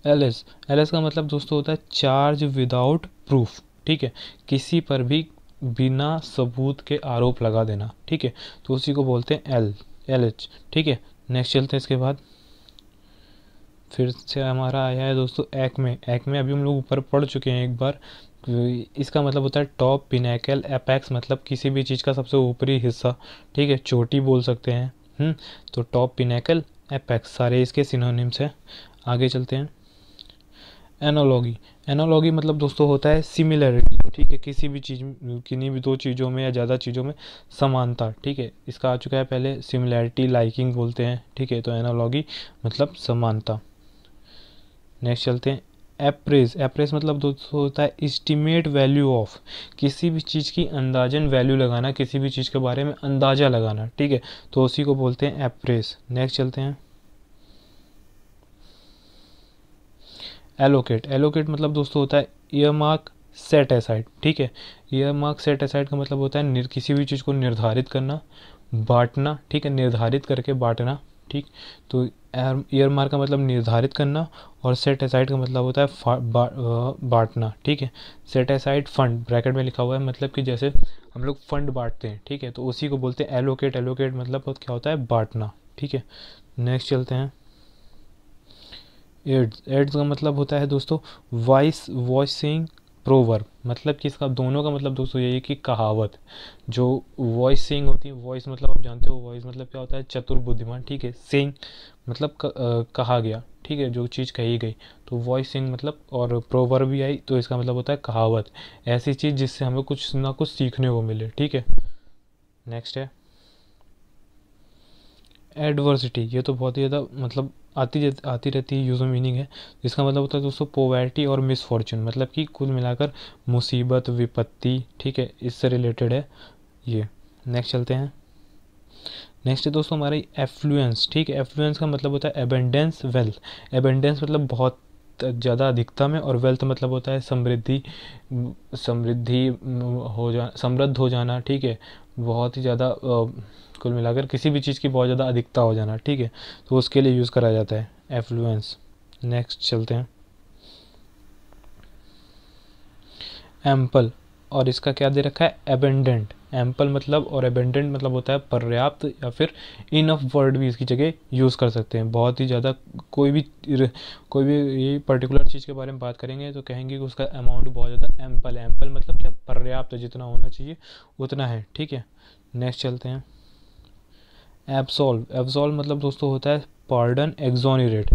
S1: एलएस। एलएस का मतलब दोस्तों होता है चार्ज विदाउट प्रूफ, ठीक है, किसी पर भी बिना सबूत के आरोप लगा देना, ठीक है। तो उसी को बोलते हैं एलएच, ठीक है। नेक्स्ट चलते हैं। इसके बाद फिर से हमारा आया है दोस्तों एक्मे। एक्मे अभी हम लोग ऊपर पढ़ चुके हैं एक बार। इसका मतलब होता है टॉप, पिनेकल, एपेक्स, मतलब किसी भी चीज़ का सबसे ऊपरी हिस्सा, ठीक है, चोटी बोल सकते हैं। तो टॉप, पिनेकल, एपेक्स सारे इसके सिनोनिम्स हैं। आगे चलते हैं। एनोलॉगी। एनोलॉगी मतलब दोस्तों होता है सिमिलरिटी, ठीक है, किसी भी चीज़, किन्हीं भी दो चीज़ों में या ज़्यादा चीज़ों में समानता, ठीक है। इसका आ चुका है पहले, सिमिलैरिटी, लाइकिंग बोलते हैं, ठीक है। तो एनोलॉगी मतलब समानता। नेक्स्ट चलते हैं। एप्रेज। एप्रेज मतलब दोस्तों होता है इस्टीमेट वैल्यू ऑफ, किसी भी चीज़ की अंदाजन वैल्यू लगाना, किसी भी चीज़ के बारे में अंदाज़ा लगाना, ठीक है। तो उसी को बोलते हैं एप्रेज। नेक्स्ट चलते हैं। एलोकेट। एलोकेट मतलब दोस्तों होता है ईयरमार्क, सेट एसाइड, ठीक है। ईयरमार्क, सेट एसाइड का मतलब होता है किसी भी चीज़ को निर्धारित करना, बांटना, ठीक है, निर्धारित करके बांटना, ठीक। तो ईयरमार्क का मतलब निर्धारित करना, और सेट एसाइड का मतलब होता है बांटना, ठीक है। सेट एसाइड फंड ब्रैकेट में लिखा हुआ है, मतलब कि जैसे हम लोग फंड बांटते हैं, ठीक है, तो उसी को बोलते हैं एलोकेट। एलोकेट मतलब क्या होता है, बांटना, ठीक है। नेक्स्ट चलते हैं। एड्स। एड्स का मतलब होता है दोस्तों वॉइसिंग प्रोवर्ब, मतलब कि इसका दोनों का मतलब दोस्तों यही है कि कहावत। जो वॉइसिंग होती है, वॉइस मतलब आप जानते हो, वॉइस मतलब क्या होता है, चतुर, बुद्धिमान, ठीक है। सिंग मतलब कहा गया, ठीक है, जो चीज़ कही गई। तो वॉइसिंग मतलब, और प्रोवर्ब भी आई तो इसका मतलब होता है कहावत, ऐसी चीज़ जिससे हमें कुछ ना कुछ सीखने को मिले, ठीक है। नेक्स्ट है एडवर्सिटी। ये तो बहुत ही ज़्यादा मतलब आती रहती है यूज़ में मीनिंग है। इसका मतलब होता है दोस्तों पोवर्टी और मिसफॉर्चून, मतलब कि कुल मिलाकर मुसीबत, विपत्ति, ठीक है, इससे रिलेटेड है ये। नेक्स्ट चलते हैं। नेक्स्ट है दोस्तों हमारी एफ्लुएंस, ठीक है। एफ्लुएंस का मतलब होता है एबेंडेंस, वेल्थ। एबेंडेंस मतलब बहुत ज़्यादा अधिकता में, और वेल्थ मतलब होता है समृद्धि, समृद्ध हो जाना, ठीक है, बहुत ही ज़्यादा कुल मिलाकर किसी भी चीज़ की बहुत ज़्यादा अधिकता हो जाना, ठीक है। तो उसके लिए यूज़ करा जाता है एफ्लुएंस। नेक्स्ट चलते हैं। एम्पल, और इसका क्या दे रखा है, एबेंडेंट, एम्पल मतलब और एबेंडेंट मतलब होता है पर्याप्त या फिर इनफ वर्ड भी इसकी जगह यूज़ कर सकते हैं। बहुत ही ज़्यादा कोई भी ये पर्टिकुलर चीज़ के बारे में बात करेंगे तो कहेंगे कि उसका अमाउंट बहुत ज़्यादा एम्पल है। एम्पल मतलब क्या, पर्याप्त, जितना होना चाहिए उतना है, ठीक है। नेक्स्ट चलते हैं। एब्सॉल्व, एब्सॉल्व मतलब दोस्तों होता है पार्डन, एक्सोनरेट।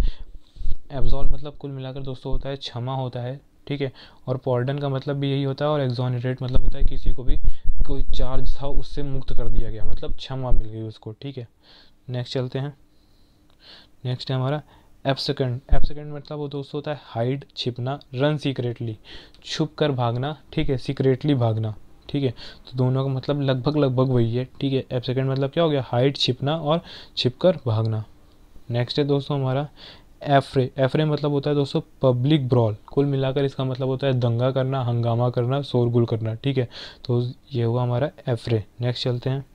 S1: एब्सॉल्व मतलब कुल मिलाकर दोस्तों होता है क्षमा होता है, ठीक है। और पार्डन का मतलब भी यही होता है, और एक्सोनरेट मतलब होता है किसी को भी कोई चार्ज था उससे मुक्त कर दिया गया, मतलब क्षमा मिल गई उसको, ठीक है। नेक्स्ट चलते हैं। नेक्स्ट है हमारा एब्सेकेंड। एब्सेकेंड मतलब वो दोस्तों होता है हाइड, छिपना, रन सीक्रेटली, छुप कर भागना, ठीक है, सीक्रेटली भागना, ठीक है। तो दोनों का मतलब लगभग लगभग वही है, ठीक है। एब्सेकेंड मतलब क्या हो गया, हाइड, छिपना और छिपकर भागना। नेक्स्ट है दोस्तों हमारा एफ्रे। एफ्रे मतलब होता है दोस्तों पब्लिक ब्रॉल। कुल मिलाकर इसका मतलब होता है दंगा करना, हंगामा करना, शोरगुल करना, ठीक है। तो ये हुआ हमारा एफ्रे। नेक्स्ट चलते हैं।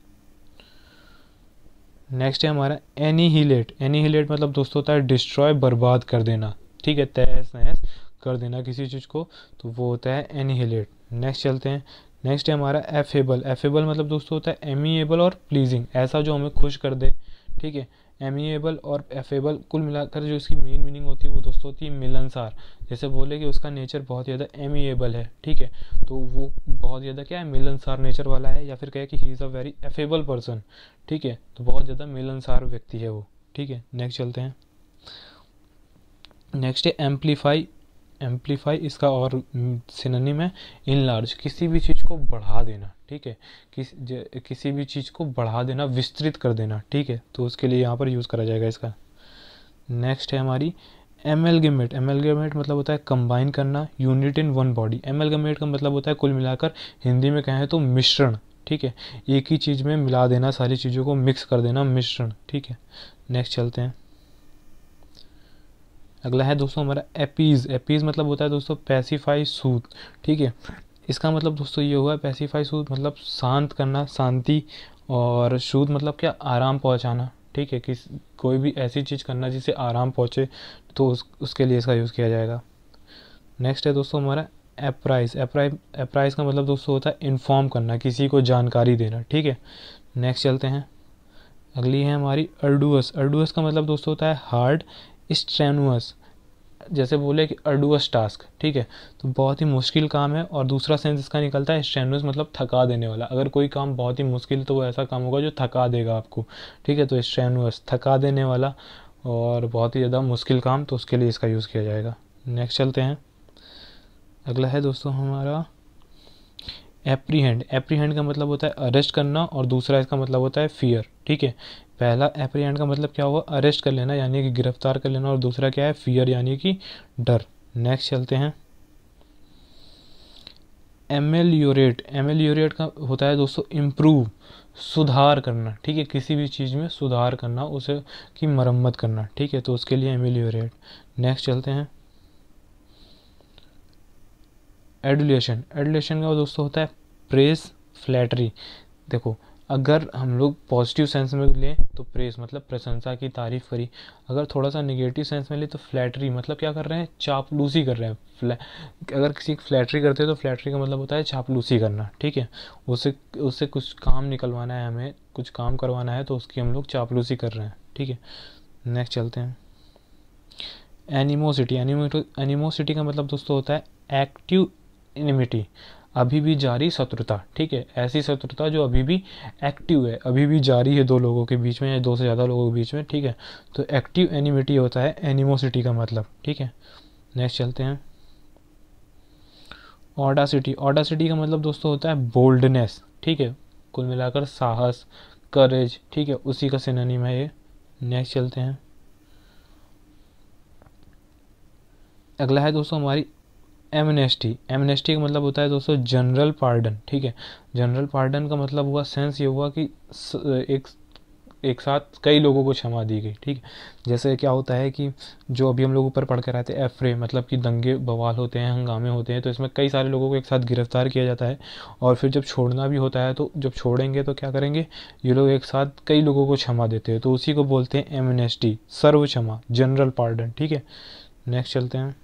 S1: नेक्स्ट है हमारा एनिहिलेट। एनिहिलेट मतलब दोस्तों होता है डिस्ट्रॉय, बर्बाद कर देना, ठीक है, तहस नहस कर देना किसी चीज़ को, तो वो होता है एनिहिलेट। नेक्स्ट चलते हैं। नेक्स्ट है हमारा एफेबल। एफेबल मतलब दोस्तों होता है एमिएबल और प्लीजिंग, ऐसा जो हमें खुश कर दे, ठीक है। एमिएबल और एफेबल कुल मिलाकर जो इसकी मेन मीनिंग होती है वो दोस्तों होती है मिलनसार। जैसे बोले कि उसका नेचर बहुत ज़्यादा एमिएबल है, ठीक है, तो वो बहुत ज़्यादा क्या है, मिलनसार नेचर वाला है, या फिर कहे कि he is a very affable person, ठीक है, तो बहुत ज़्यादा मिलनसार व्यक्ति है वो, ठीक है। नेक्स्ट चलते हैं। नेक्स्ट है एम्पलीफाई। एम्पलीफाई इसका और सिनोनिम है इनलार्ज, किसी भी चीज़ को बढ़ा देना, ठीक है, किसी भी चीज़ को बढ़ा देना, विस्तृत कर देना, ठीक है, तो उसके लिए यहाँ पर यूज़ करा जाएगा इसका। नेक्स्ट है हमारी एमेलगेमेट। एमेलगेमेट मतलब होता है कंबाइन करना, यूनिट इन वन बॉडी। एमेलगेमेट का मतलब होता है कुल मिलाकर हिंदी में कहें तो मिश्रण, ठीक है, एक ही चीज़ में मिला देना, सारी चीज़ों को मिक्स कर देना, मिश्रण, ठीक है। नेक्स्ट चलते हैं। अगला है दोस्तों हमारा एपीज। एपीज मतलब होता है दोस्तों पैसिफाई, सूद, ठीक है। इसका मतलब दोस्तों ये हुआ, पैसिफाई सूद मतलब शांत करना, शांति, और सूद मतलब क्या, आराम पहुंचाना, ठीक है, कोई भी ऐसी चीज़ करना जिससे आराम पहुंचे, तो उसके लिए इसका यूज़ किया जाएगा। नेक्स्ट है दोस्तों हमारा एप्राइज। एप्राइज का मतलब दोस्तों होता है इन्फॉर्म करना, किसी को जानकारी देना, ठीक है। नेक्स्ट चलते हैं। अगली है हमारी अर्डुअस। अर्डुअस का मतलब दोस्तों होता है हार्ड, स्ट्रेनुअस, जैसे बोले कि अर्डुअस टास्क, ठीक है, तो बहुत ही मुश्किल काम है। और दूसरा सेंस इसका निकलता है स्ट्रेनुअस मतलब थका देने वाला। अगर कोई काम बहुत ही मुश्किल तो वो ऐसा काम होगा जो थका देगा आपको, ठीक है, तो स्ट्रेनुअस थका देने वाला और बहुत ही ज़्यादा मुश्किल काम, तो उसके लिए इसका यूज़ किया जाएगा। नेक्स्ट चलते हैं। अगला है दोस्तों हमारा एप्रीहेंड। एप्रीहेंड का मतलब होता है अरेस्ट करना, और दूसरा इसका मतलब होता है फियर, ठीक है। पहला एप्रीहेंड का मतलब क्या हुआ, अरेस्ट कर लेना यानी कि गिरफ्तार कर लेना, और दूसरा क्या है, फियर यानी कि डर। नेक्स्ट चलते हैं। एमेलियोरेट। एमेलियोरेट का होता है दोस्तों इम्प्रूव, सुधार करना, ठीक है, किसी भी चीज़ में सुधार करना, उसे की मरम्मत करना, ठीक है, तो उसके लिए एमेलियोरेट। नेक्स्ट चलते हैं। एडुलेशन। एडुलेशन का दोस्तों होता है प्रेस, फ्लैटरी। देखो, अगर हम लोग पॉजिटिव सेंस में लें तो प्रेस मतलब प्रशंसा की, तारीफ करी। अगर थोड़ा सा नेगेटिव सेंस में ले तो फ्लैटरी मतलब क्या कर रहे हैं, चापलूसी कर रहे हैं। अगर किसी की फ्लैटरी करते हैं तो फ्लैटरी का मतलब होता है चापलूसी करना, ठीक है, उससे उससे कुछ काम निकलवाना है, हमें कुछ काम करवाना है, तो उसकी हम लोग चापलूसी कर रहे हैं, ठीक है। नेक्स्ट चलते हैं। एनिमोसिटी। एनिमोसिटी का मतलब दोस्तों होता है एक्टिव एनिमिटी, अभी भी जारी शत्रुता, ठीक है, ऐसी शत्रुता जो अभी भी एक्टिव है, अभी भी जारी है दो लोगों के बीच में या दो से ज़्यादा लोगों के बीच में, ठीक है, तो एक्टिव एनिमिटी होता है एनिमोसिटी का मतलब, ठीक है। नेक्स्ट चलते हैं। ऑडासिटी। ऑडासिटी का मतलब दोस्तों होता है बोल्डनेस, ठीक है, कुल मिलाकर साहस, करेज, ठीक है, उसी का सिनोनिम है ये। नेक्स्ट चलते हैं। अगला है दोस्तों हमारी एमनेस्टी। एमनेस्टी का मतलब होता है दोस्तों जनरल पार्डन, ठीक है। जनरल पार्डन का मतलब हुआ, सेंस ये हुआ कि एक साथ कई लोगों को क्षमा दी गई, ठीक है। जैसे क्या होता है कि जो अभी हम लोग ऊपर पढ़ के रहते हैं एफ्रे, मतलब कि दंगे बवाल होते हैं, हंगामे होते हैं, तो इसमें कई सारे लोगों को एक साथ गिरफ्तार किया जाता है, और फिर जब छोड़ना भी होता है तो जब छोड़ेंगे तो क्या करेंगे, ये लोग एक साथ कई लोगों को क्षमा देते हैं, तो उसी को बोलते हैं एमनेस्टी, सर्व क्षमा, जनरल पार्डन, ठीक है। नेक्स्ट चलते हैं।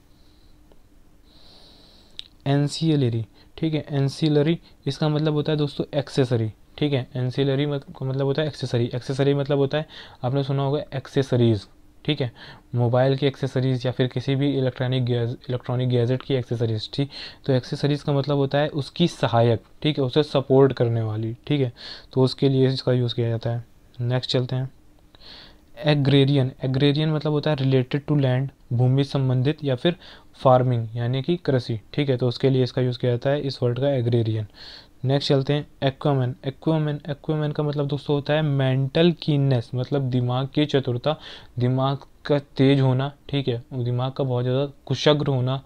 S1: एंसियलरी। ठीक है। एंसिलरी इसका मतलब होता है दोस्तों एक्सेसरी, ठीक है। एंसिलरी का मतलब होता है एक्सेसरी, एक्सेसरी मतलब होता है, आपने सुना होगा एक्सेसरीज़, ठीक है। मोबाइल की एक्सेसरीज़ या फिर किसी भी इलेक्ट्रॉनिक गैजेट की एक्सेसरीज़, ठीक। तो एक्सेसरीज़ का मतलब होता है उसकी सहायक, ठीक है, उसे सपोर्ट करने वाली, ठीक है। तो उसके लिए इसका यूज़ किया जाता है। नेक्स्ट चलते हैं। एग्रेरियन, एग्रेरियन मतलब होता है रिलेटेड टू लैंड, भूमि संबंधित या फिर फार्मिंग यानी कि कृषि, ठीक है। तो उसके लिए इसका यूज़ किया जाता है इस वर्ड का एग्रेरियन। नेक्स्ट चलते हैं। एक्वामैन, एक्वामैन, एक्वामैन का मतलब दोस्तों होता है मेंटल कीननेस, मतलब दिमाग की चतुरता, दिमाग का तेज होना, ठीक है, दिमाग का बहुत ज़्यादा कुशग्र होना,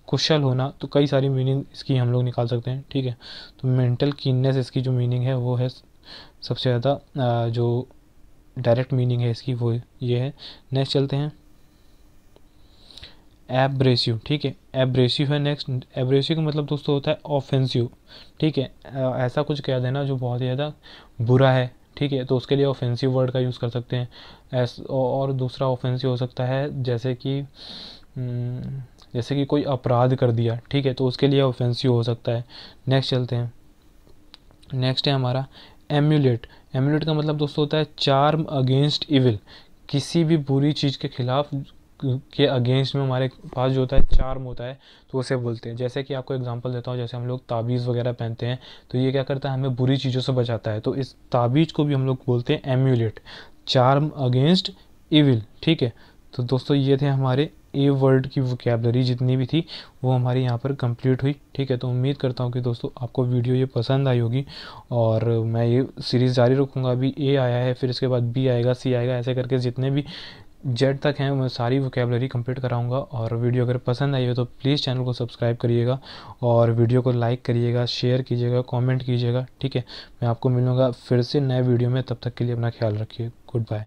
S1: कुशल होना। तो कई सारी मीनिंग इसकी हम लोग निकाल सकते हैं, ठीक है। तो मेंटल कीननेस इसकी जो मीनिंग है वो है सबसे ज़्यादा, जो डायरेक्ट मीनिंग है इसकी वो ये है। नेक्स्ट चलते हैं। एब्रेसिव, ठीक है, एब्रेसिव है नेक्स्ट। एब्रेसिव का मतलब दोस्तों होता है ऑफेंसिव, ठीक है। ऐसा कुछ कह देना जो बहुत ज़्यादा बुरा है, ठीक है। तो उसके लिए ऑफेंसिव वर्ड का यूज़ कर सकते हैं। और दूसरा ऑफेंसिव हो सकता है जैसे कि कोई अपराध कर दिया, ठीक है, तो उसके लिए ऑफेंसिव हो सकता है। नेक्स्ट चलते हैं। नेक्स्ट है हमारा एम्यूलेट। एम्यूलेट का मतलब दोस्तों होता है चार्म अगेंस्ट इविल, किसी भी बुरी चीज़ के खिलाफ के अगेंस्ट में हमारे पास जो होता है चार्म होता है, तो उसे बोलते हैं। जैसे कि आपको एग्जांपल देता हूँ, जैसे हम लोग ताबीज़ वगैरह पहनते हैं, तो ये क्या करता है, हमें बुरी चीज़ों से बचाता है। तो इस ताबीज़ को भी हम लोग बोलते हैं एम्यूलेट, चार्म अगेंस्ट इविल, ठीक है। तो दोस्तों ये थे हमारे ए वर्ड की वोकैबलरी जितनी भी थी वो हमारी यहाँ पर कंप्लीट हुई, ठीक है। तो उम्मीद करता हूँ कि दोस्तों आपको वीडियो ये पसंद आई होगी, और मैं ये सीरीज़ जारी रखूँगा। अभी ए आया है, फिर इसके बाद बी आएगा, सी आएगा, ऐसे करके जितने भी जेड तक हैं मैं सारी वोकैबलरी कंप्लीट कराऊंगा। और वीडियो अगर पसंद आई हो तो प्लीज़ चैनल को सब्सक्राइब करिएगा, और वीडियो को लाइक करिएगा, शेयर कीजिएगा, कमेंट कीजिएगा, ठीक है। मैं आपको मिलूँगा फिर से नए वीडियो में, तब तक के लिए अपना ख्याल रखिए। Good bye.